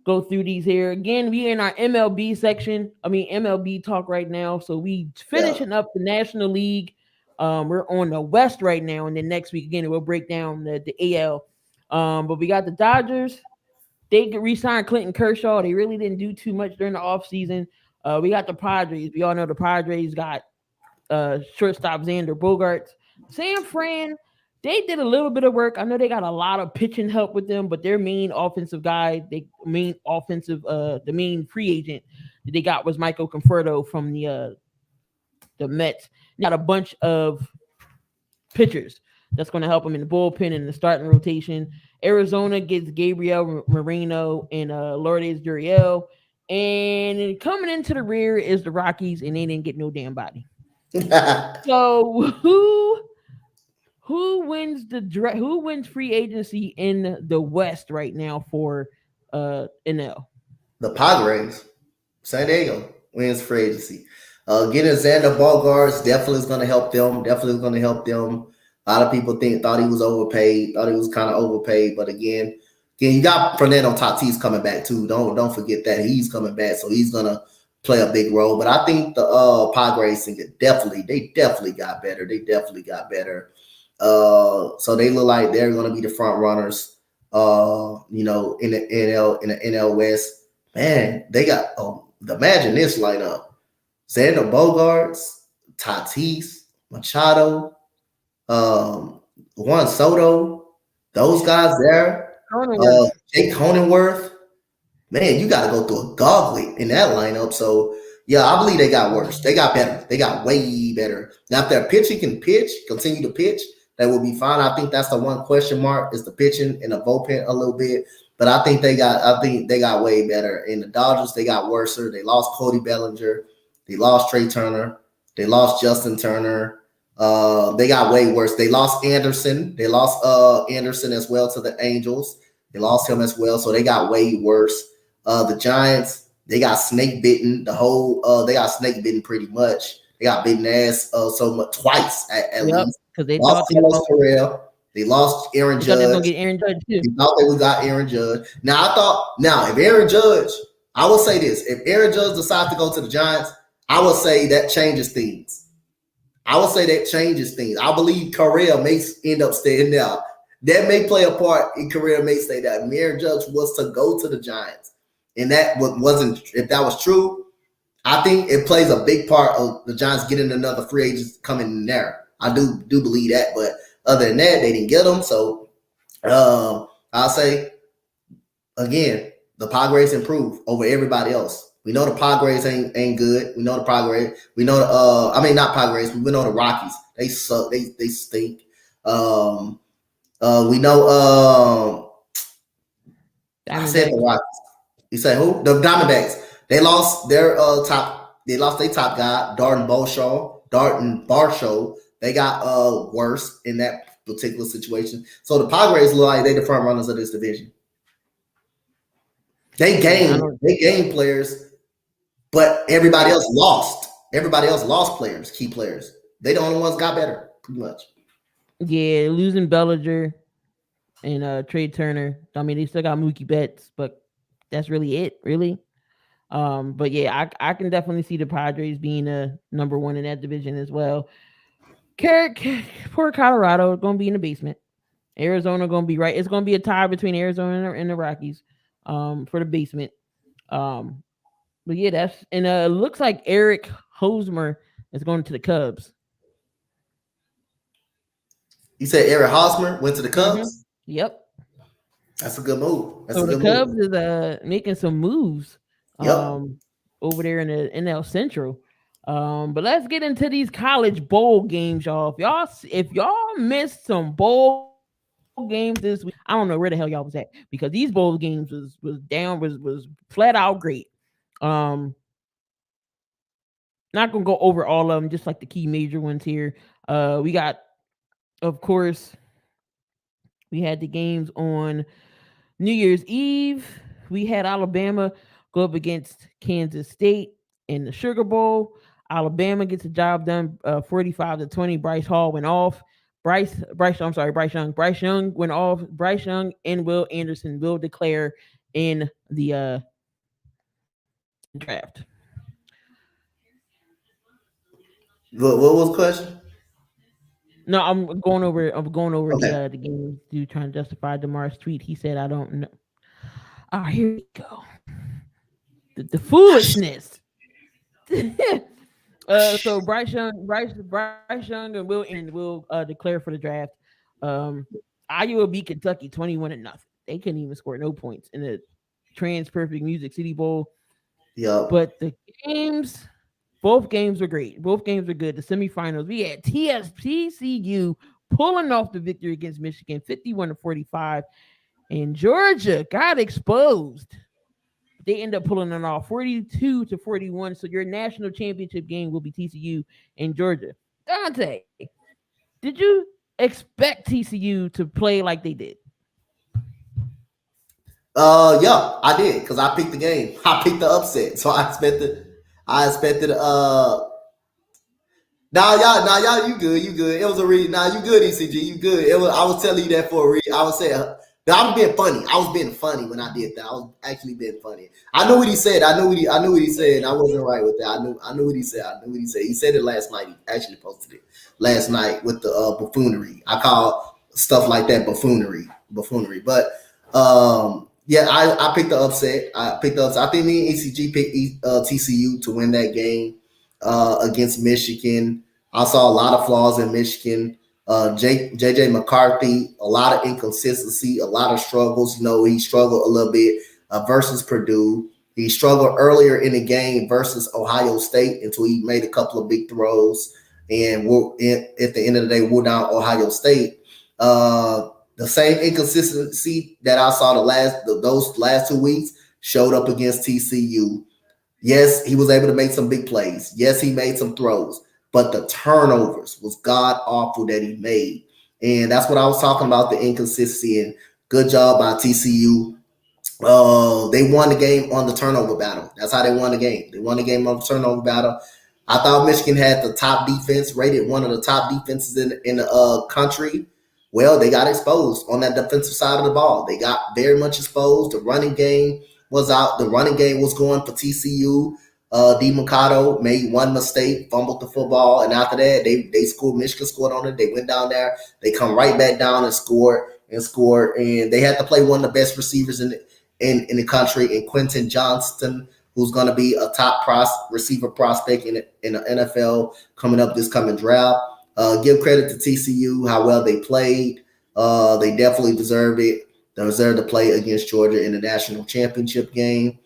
go through these here. Again, we in our MLB section. MLB talk right now. So we finishing up the National League. We're on the West right now, and then next week again we'll break down the AL. But we got the Dodgers. They could re-sign Clinton Kershaw. They really didn't do too much during the offseason. We got the Padres. We all know the Padres got shortstop Xander Bogaerts. San Fran, they did a little bit of work. I know they got a lot of pitching help with them, but their main offensive guy, the main free agent that they got was Michael Conforto from the Mets. They got a bunch of pitchers that's going to help them in the bullpen and the starting rotation. Arizona gets Gabriel Moreno and Lourdes Gurriel. And coming into the rear is the Rockies, and they didn't get no damn body. So who wins free agency in the West right now for NL? The Padres. San Diego wins free agency. Getting Xander Bogaerts definitely is going to help them. A lot of people thought he was overpaid, thought he was kind of overpaid. But again, you got Fernando Tatis coming back too. Don't forget that he's coming back, so he's gonna play a big role. But I think the Padres definitely got better. So they look like they're gonna be the front runners. In the NL West. Man, they got imagine this lineup: Xander Bogaerts, Tatis, Machado, Juan Soto, those guys there. Jake Cronenworth. Man, you got to go through a gauntlet in that lineup. So, yeah, I believe they got worse. They got better. They got way better. Now, if their pitching can continue to pitch, that will be fine. I think that's the one question mark is the pitching and the bullpen a little bit. But I think they got way better. In the Dodgers, they got worse. They lost Cody Bellinger. They lost Trey Turner. They lost Justin Turner. They got way worse. They lost Anderson. They lost Anderson as well to the Angels. They lost him as well. So they got way worse. The Giants, they got snake bitten. They got snake bitten pretty much. They got bitten ass so much twice at least. Because they lost Carlos Correa. They lost Aaron Judge. They thought they would got Aaron Judge. If Aaron Judge, I will say this: if Aaron Judge decides to go to the Giants, I will say that changes things. I believe Correa may end up staying there. That may play a part in Correa may stay there. If Aaron Judge was to go to the Giants, and that wasn't, if that was true, I think it plays a big part of the Giants getting another free agent coming in there. I do believe that, but other than that, they didn't get them. So I'll say again, the Padres improve over everybody else. We know the Padres ain't good. We know the Padres. We know not Padres. We know the Rockies. They suck. They stink. We know. I said the Rockies. You say who? The Diamondbacks. They lost their top. They lost their top guy, Darton Barshow. They got worse in that particular situation. So the Padres look like they're the front runners of this division. They gained players, but everybody else lost. Everybody else lost players, key players. They the only ones got better, pretty much. Yeah, losing Bellinger and Trey Turner. I mean, they still got Mookie Betts, but that's really it, really. But yeah, I can definitely see the Padres being number one in that division as well. Poor Colorado is gonna be in the basement. Arizona gonna be right. It's gonna be a tie between Arizona and the Rockies, for the basement. Um, but yeah, that's and it looks like Eric Hosmer is going to the Cubs. You said Eric Hosmer went to the Mm-hmm. Cubs. Yep. That's a good move. That's So a the good Cubs move. is making some moves Yep. um over there in the NL Central. But let's get into these college bowl games, y'all. If y'all missed some bowl games this week, I don't know where the hell y'all was at because these bowl games was flat out great. Um, Not gonna go over all of them, just like the key major ones here. We got, of course, we had the games on New Year's Eve. We had Alabama go up against Kansas State in the Sugar Bowl. Alabama gets the job done, 45-20. Bryce Hall went off. Bryce Young. Bryce Young went off. Bryce Young and Will Anderson will declare in the draft. What was the question? No, I'm going over. I'm going over Okay. the game. Dude, trying to justify Demar's tweet. He said, "I don't know." Ah, here we go. The foolishness. So Bryce Young, and Will Anderson will declare for the draft. Um, Iowa beat Kentucky 21-0. They couldn't even score no points in the Trans Perfect Music City Bowl. Yep. But the games, both games were great. Both games were good. The semifinals, we had TCU pulling off the victory against Michigan, 51-45, and Georgia got exposed. They end up pulling it off 42-41. So your national championship game will be TCU and Georgia. Donte, did you expect TCU to play like they did? Yeah, I did because I picked the game. I picked the upset, so I expected. Nah, y'all, you good. It was a read. Nah, you good, ECG, you good. It was. I was telling you that for a reason. I was saying, I was being funny. I was being funny when I did that. I was actually being funny. I knew what he said. I knew what he said. I wasn't right with that. I knew what he said. I knew what he said. He said it last night. He actually posted it last night with the buffoonery. I call stuff like that buffoonery. But yeah, I picked the upset. I think me and ECG picked TCU to win that game against Michigan. I saw a lot of flaws in Michigan. JJ McCarthy, a lot of inconsistency, a lot of struggles. You know, he struggled a little bit versus Purdue. He struggled earlier in the game versus Ohio State until he made a couple of big throws. And at the end of the day, wore down Ohio State. The same inconsistency that I saw those last 2 weeks showed up against TCU. Yes, he was able to make some big plays. Yes, he made some throws, but the turnovers was god awful that he made. And that's what I was talking about, the inconsistency. And good job by TCU. They won the game on the turnover battle. That's how they won the game. They won the game on the turnover battle. I thought Michigan had the top defense, rated one of the top defenses in the country. Well, they got exposed on that defensive side of the ball. They got very much exposed. The running game was out. The running game was going for TCU. D. Mercado made one mistake, fumbled the football, and after that, they scored. Michigan scored on it. They went down there. They come right back down and scored, and they had to play one of the best receivers in the country, in Quentin Johnston, who's going to be a top receiver prospect in the NFL coming up this coming draft. Give credit to TCU, how well they played. They definitely deserved it. They deserved to play against Georgia in the national championship game.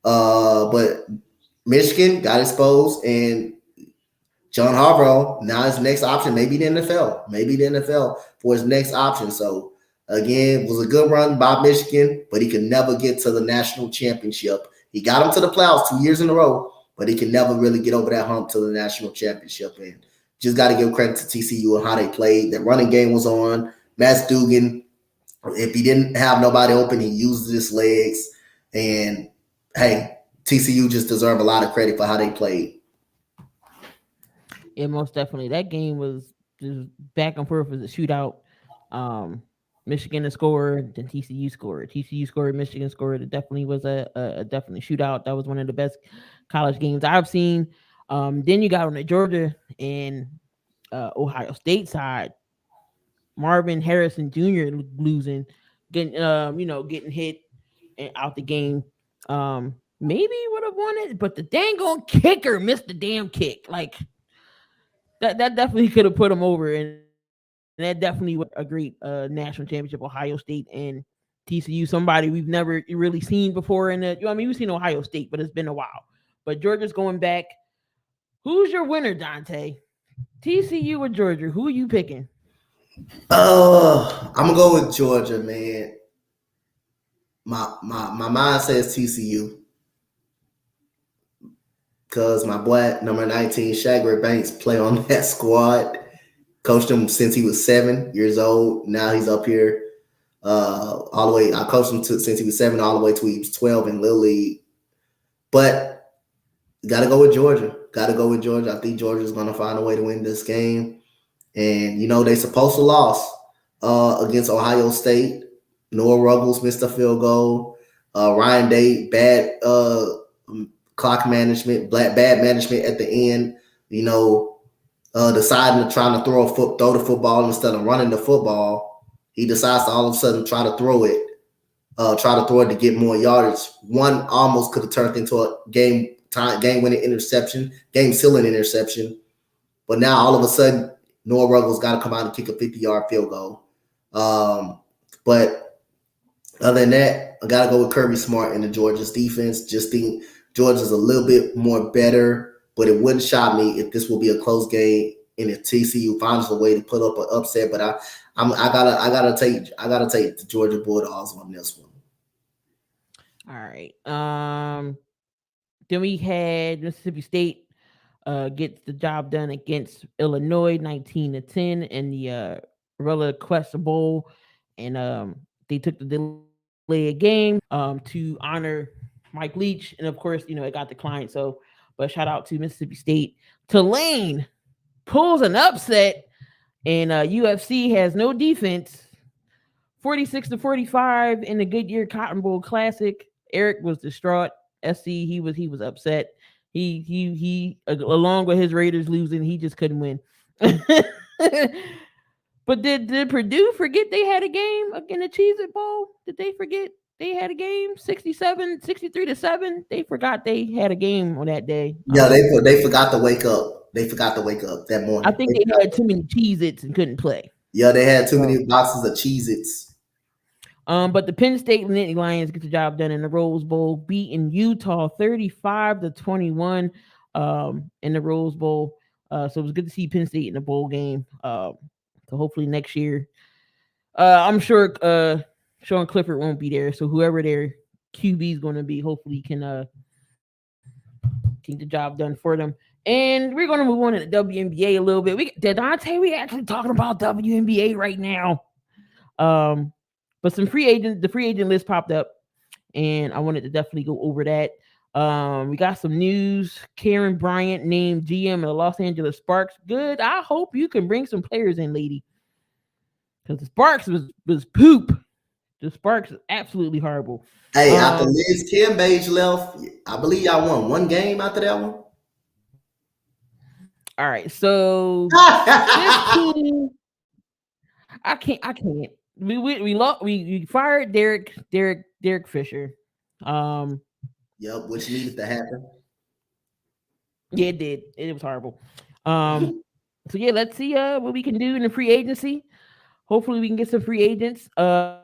But Michigan got exposed, and John Harbaugh, now his next option, maybe the NFL for his next option. So again, it was a good run by Michigan, but he could never get to the national championship. He got him to the playoffs 2 years in a row, but he can never really get over that hump to the national championship. And just got to give credit to TCU and how they played. That running game was on. Matt Dugan, if he didn't have nobody open, he used his legs. And hey, TCU just deserve a lot of credit for how they played. Yeah, most definitely. That game was just back and forth as a shootout. Michigan scored, then TCU scored. TCU scored, Michigan scored. It definitely was a definitely shootout. That was one of the best college games I've seen. Then you got on to Georgia and Ohio State side, Marvin Harrison Jr. losing, getting hit and out the game. Maybe would have won it, but the dang on kicker missed the damn kick. Like that definitely could have put him over, and that definitely was a great national championship. Ohio State and TCU, somebody we've never really seen before in the. We've seen Ohio State, but it's been a while. But Georgia's going back. Who's your winner, Donte? TCU or Georgia? Who are you picking? I'm gonna go with Georgia, man. My mind says TCU because my boy number 19, Shagger Banks, play on that squad. Coached him since he was 7 years old. Now he's up here all the way. I coached him since he was 7 all the way till he was 12 in Little League. But gotta go with Georgia. I think Georgia's gonna find a way to win this game. And they supposed to lose against Ohio State. Noah Ruggles missed a field goal. Ryan Day, bad clock management, bad management at the end. Deciding to try to throw the football instead of running the football. He decides to all of a sudden try to throw it to get more yardage. One almost could have turned into a game-winning interception, game-sealing interception. But now all of a sudden, Noah Ruggles got to come out and kick a 50-yard field goal. But other than that, I got to go with Kirby Smart in the Georgia's defense. Just think Georgia's a little bit more better, but it wouldn't shock me if this will be a close game and if TCU finds a way to put up an upset. But I gotta take the Georgia Bulldogs on this one. All right. Then we had Mississippi State gets the job done against Illinois 19-10 in the Rella Quest Bowl, and they took the delay of game to honor Mike Leach, and of course, it got declined. So, but shout out to Mississippi State. Tulane pulls an upset, and UFC has no defense. 46-45 in the Goodyear Cotton Bowl Classic. Eric was distraught. SC, he was upset. He along with his Raiders losing, he just couldn't win. But did Purdue forget they had a game in the Cheez-It Bowl? Did they forget they had a game? 63-7. They forgot they had a game on that day. Yeah, they forgot to wake up. They forgot to wake up that morning. I think they had too many Cheez-Its and couldn't play. Yeah, they had too many boxes of Cheez-Its. But the Penn State Nittany Lions get the job done in the Rose Bowl, beating Utah 35-21 in the Rose Bowl. So it was good to see Penn State in the bowl game. So hopefully next year, I'm sure Sean Clifford won't be there. So whoever their QB is going to be, hopefully can get the job done for them. And we're going to move on to the WNBA a little bit. We actually talking about WNBA right now. But the free agent list popped up, and I wanted to definitely go over that. We got some news. Karen Bryant named GM of the Los Angeles Sparks. Good. I hope you can bring some players in, lady. Because the Sparks was poop. The Sparks is absolutely horrible. Hey, after Liz Cambage left, I believe y'all won one game after that one. All right, so 15. I can't. We fired Derek Fisher. Yep, which needed to happen. Yeah, it did. It was horrible. So yeah, let's see what we can do in the free agency. Hopefully we can get some free agents. The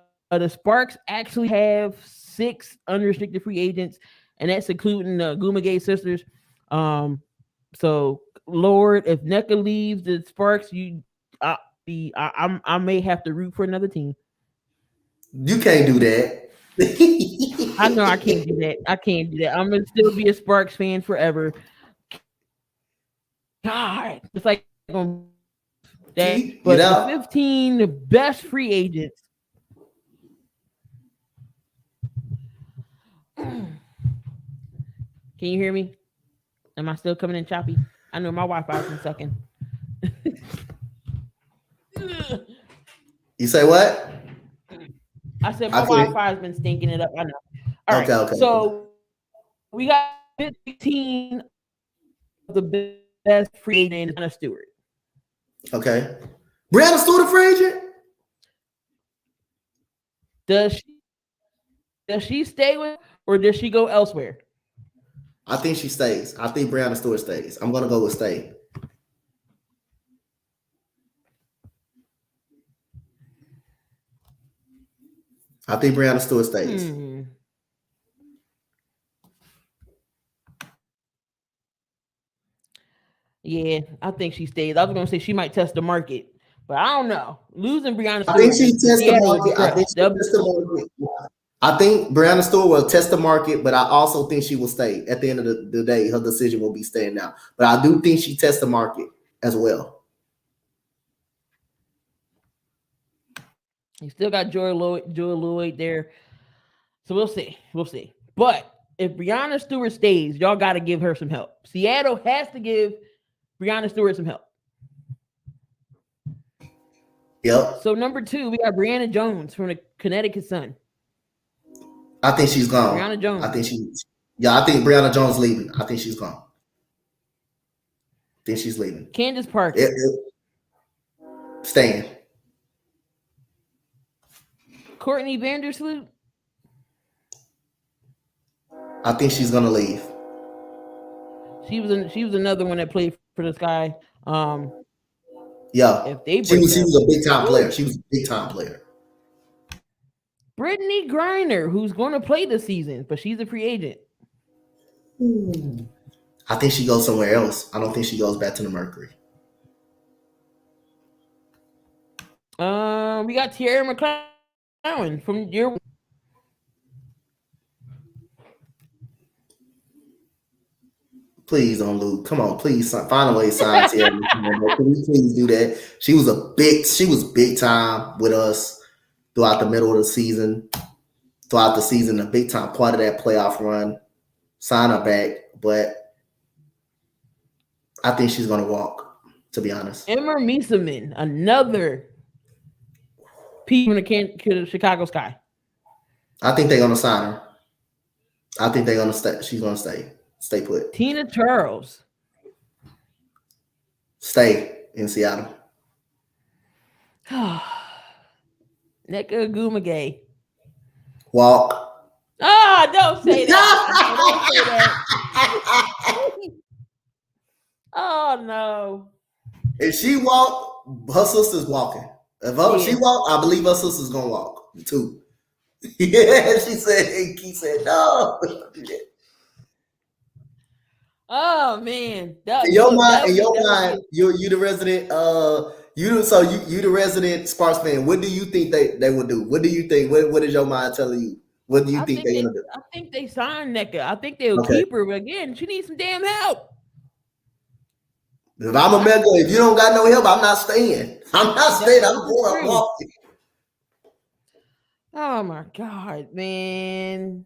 Sparks actually have 6 unrestricted free agents, and that's including the Gumagay sisters. So Lord, if NECA leaves the Sparks, I may have to root for another team. You can't do that. I know I can't do that. I'm gonna still be a Sparks fan forever. God, it's like that. But the 15 best free agents. Can you hear me? Am I still coming in choppy? I know my Wi-Fi's been sucking. You say what? I said my Wi-Fi's been stinking it up. I know. All right. Okay. So we got 15 of the best free agent Anna Stewart. Okay. Brianna Stewart a free agent? Does she stay with, or does she go elsewhere? I think she stays. I think Brianna Stewart stays. I'm gonna go with stay. I think Brianna Stewart stays. Yeah, I think she stays. I was gonna say she might test the market, but I don't know. Losing Brianna Stewart, I think she tests the market. I think Brianna Stewart will test the market, but I also think she will stay. At the end of the day, her decision will be staying now. But I do think she tests the market as well. You still got Joy Lloyd there, so we'll see. We'll see. But if Brianna Stewart stays, y'all got to give her some help. Seattle has to give Brianna Stewart some help. Yep. So number 2, we got Brianna Jones from the Connecticut Sun. I think she's gone. Brianna Jones. I think Brianna Jones leaving. I think she's gone. I think she's leaving. Candace Parker. Staying. Courtney Vandersloot. I think she's gonna leave. She was another one that played for the Sky. Yeah. If they she was a big time player. She was a big time player. Brittany Griner, who's going to play this season, but she's a free agent. I think she goes somewhere else. I don't think she goes back to the Mercury. We got Tierra McClowan from your. Please don't lose. Come on, please find a way to sign Tierra McClowan. Can we please do that? She was big time with us throughout the middle of the season. Throughout the season, a big time part of that playoff run. Sign her back, but I think she's gonna walk, to be honest. Emma Mieseman, another piece from the Chicago Sky. I think they're gonna sign her. I think they're gonna stay. She's gonna stay. Stay put. Tina Charles. Stay in Seattle. Nneka Ogwumike. Walk. Ah, don't say that. Don't say that. Oh no. If she walk, her sister's walking. If she walk, I believe her sister's gonna walk too. Yeah, she said. He said no. Oh man. In your mind, you the resident. You the resident Sparks fan. What do you think they will do? What do you think? What is your mind telling you? What do you think they're gonna do? I think they signed Nneka. I think they'll keep her, but again, she needs some damn help. If I'm a mega, if you don't got no help, I'm not staying. I'm going walking. Oh my God, man.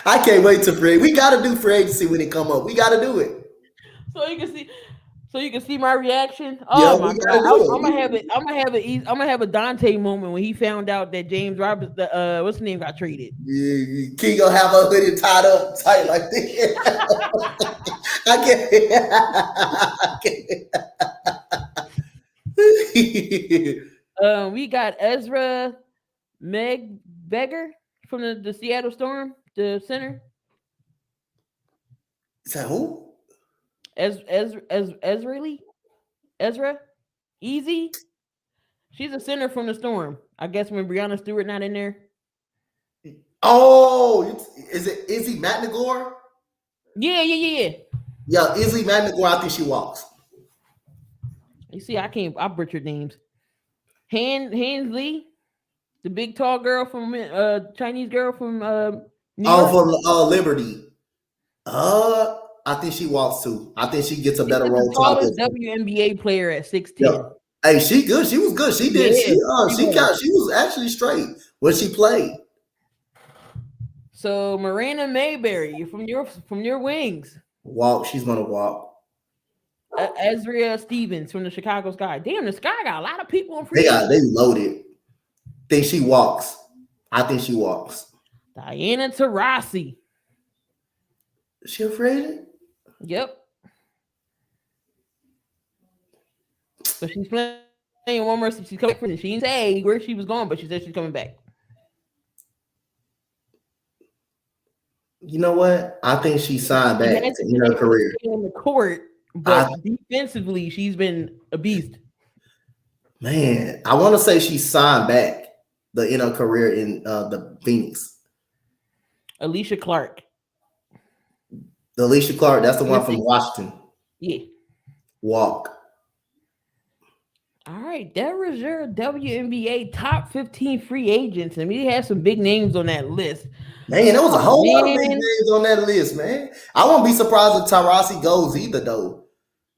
I can't wait to free. We gotta do free agency when it come up. We gotta do it. So you can see my reaction. Oh my God! I'm gonna have a Donte moment when he found out that James Roberts, what's his name, got traded. Yeah, Key gonna have her hoodie tied up tight like this. We got Ezra Beggar from the Seattle Storm, the center. Is that who? Ezra Easy. She's a center from the Storm. I guess when Brianna Stewart not in there. Oh, is he McNagore? Yeah. Yeah, Izzy McNagore. I think she walks. You see, I butchered names. Hansley, the big tall girl from Chinese girl from New York. From Liberty. I think she walks too. I think she gets a better role. Tallest WNBA player at 6'10". Yeah. Hey, she good. She was good. She did. Yeah, she was actually straight when she played. So Miranda Mayberry from your wings. Walk. She's gonna walk. Ezra Stevens from the Chicago Sky. Damn, the Sky got a lot of people in free. They loaded. Think she walks. I think she walks. Diana Taurasi. Is she afraid? Yep. So she's playing one more. She's coming back. She didn't say where she was going, but she said she's coming back. You know what? I think she signed She back hasn't to been end her able to career. stay on the court, but defensively, she's been a beast. Man, I want to say she signed back the end of her career in the Phoenix. Alicia Clark. The Alicia Clark, that's the one from Washington. Yeah. Walk. All right, that was your WNBA top 15 free agents, and we had some big names on that list. Man, there was a whole lot of big names on that list, man. I won't be surprised if Taurasi goes either, though.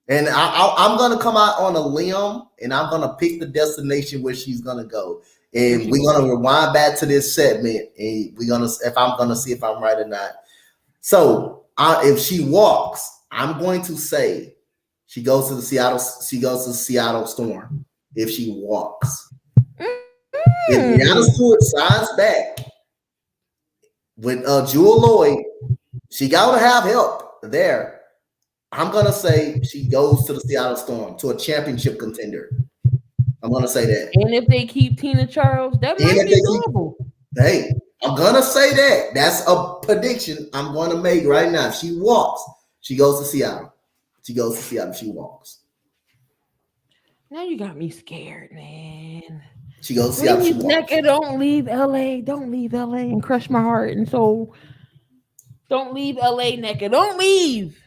And I'm gonna come out on a limb, and I'm gonna pick the destination where she's gonna go. And we're gonna rewind back to this segment, and I'm gonna see if I'm right or not. So if she walks, I'm going to say she goes to the Seattle Storm. If she walks, if Brianna Stewart signs back with Jewel Lloyd, she got to have help there. I'm gonna say she goes to the Seattle Storm, to a championship contender. I'm gonna say that. And if they keep Tina Charles, that might be doable. Hey, I'm gonna say that. That's a prediction I'm gonna make right now. If she walks, she goes to Seattle. She goes to Seattle. She walks. Now you got me scared, man. She goes to Seattle. She walks. Don't leave LA. Don't leave LA and crush my heart and soul. Don't leave LA, Nneka. Don't leave.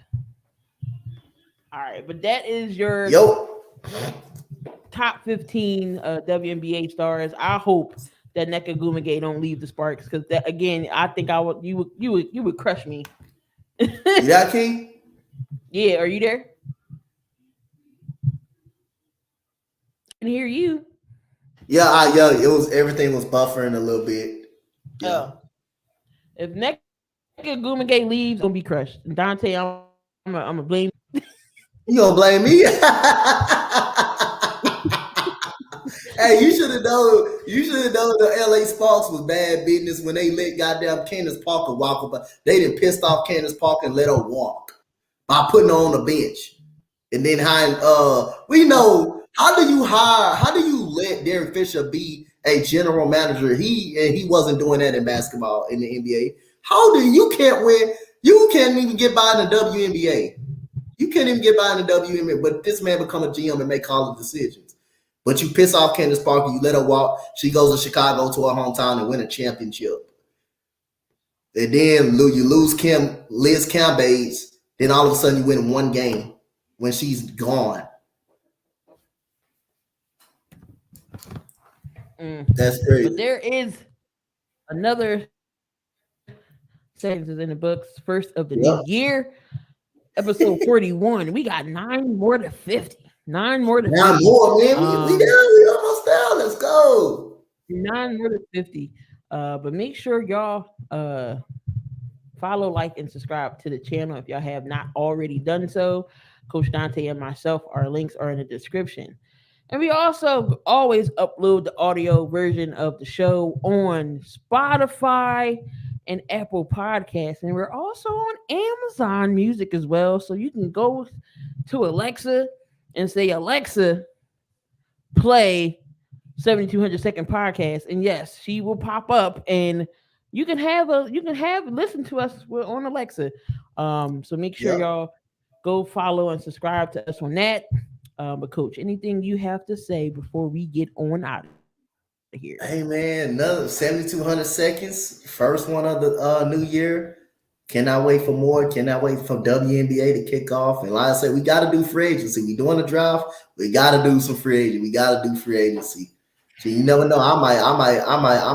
All right, but that is your top 15 WNBA stars. I hope that Nneka Ogwumike don't leave the Sparks, because that, again, I think you would crush me. You got Key? Yeah, are you there? I can hear you. Yeah, it was, everything was buffering a little bit. Yeah. If Nneka Ogwumike leaves, I'm gonna be crushed. And Donte, I'm gonna blame. You gonna blame me? Hey, you should have known. You should have known the LA Sparks was bad business when they let goddamn Candace Parker walk up. They done pissed off Candace Parker and let her walk by putting her on the bench. And then we know, how do you let Derek Fisher be a general manager? He wasn't doing that in basketball in the NBA. How do you can't win? You can't even get by in the WNBA. You can't even get by in the WNBA, but this man become a GM and make all the decisions. But you piss off Candace Parker, you let her walk. She goes to Chicago, to her hometown, and win a championship. And then you lose Liz Cambage. Then all of a sudden you win one game when she's gone. That's crazy. But there is another sentence in the books, first of the new year, episode 41. We got 9 more to 50. 9 more to 50. 9 more, man. We almost down. Let's go. 9 more to 50. But make sure y'all follow, like, and subscribe to the channel if y'all have not already done so. Coach Donte and myself, our links are in the description. And we also always upload the audio version of the show on Spotify and Apple Podcasts. And we're also on Amazon Music as well. So you can go to Alexa and say, Alexa, play 7200 Second Podcast. And yes, she will pop up and you can listen to us on Alexa. So make sure y'all go follow and subscribe to us on that. But Coach, anything you have to say before we get on out of here? Hey man, another 7200 seconds, first one of the new year. Cannot wait for more. Cannot wait for WNBA to kick off. And like I said, we got to do free agency. We doing a draft. We got to do some free agency. We got to do free agency. So you never know. I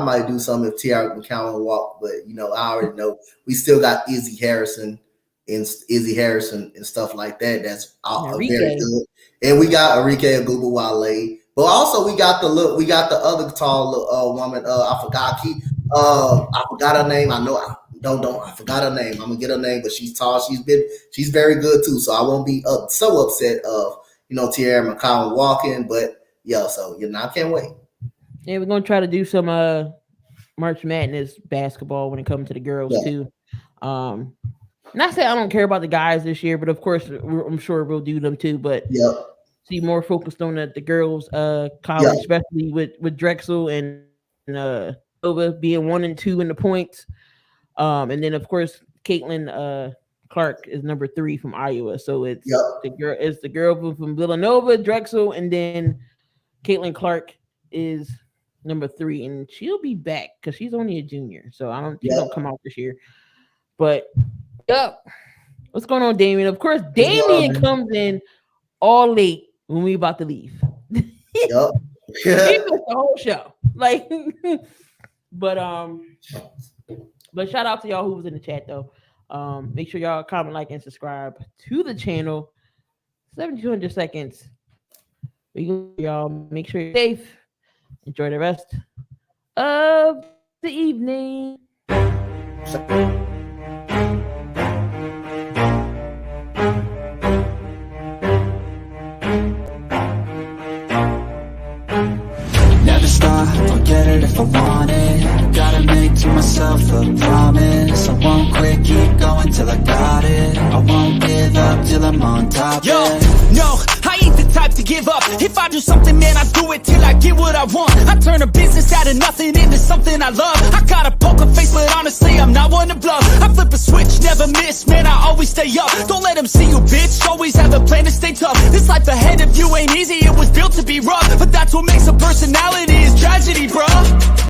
might do something if Tiara McCowan walk. But I already know we still got Izzy Harrison and stuff like that. That's very good. And we got Arike Ogunbowale. But also we got the other tall woman. I forgot her name. I know. I forgot her name. I'm gonna get her name, but she's tall. She's very good too. So I won't be so upset of Tiara McCowan walking. But I can't wait. Yeah, we're gonna try to do some March Madness basketball when it comes to the girls too. Not say I don't care about the guys this year, but of course I'm sure we'll do them too. But she more focused on the girls' college, Yeah. especially with Drexel and Nova being 1 and 2 in the points. And then of course Caitlin Clark is number 3 from Iowa. So it's the girl from Villanova, Drexel, and then Caitlin Clark is number 3, and she'll be back because she's only a junior. So she don't come out this year. But what's going on, Damien? Of course, Damien comes in all late when we about to leave. Yep. He missed the whole show. Like, but shout out to y'all who was in the chat though. Make sure y'all comment, like, and subscribe to the channel. 7,200 seconds. Y'all make sure you're safe. Enjoy the rest of the evening. Never stop, I'll get it if I want it. Gotta make to myself a promise. I won't quit, keep going till I got it. I won't give up till I'm on top. Yo, no, I ain't the type to give up. If I do something, man, I do it till I get what I want. I turn a business out of nothing into something I love. I got a poker face, but honestly, I'm not one to bluff. I flip a switch, never miss, man, I always stay up. Don't let them see you, bitch, always have a plan to stay tough. This life ahead of you ain't easy, it was built to be rough. But that's what makes a personality, is tragedy, bro.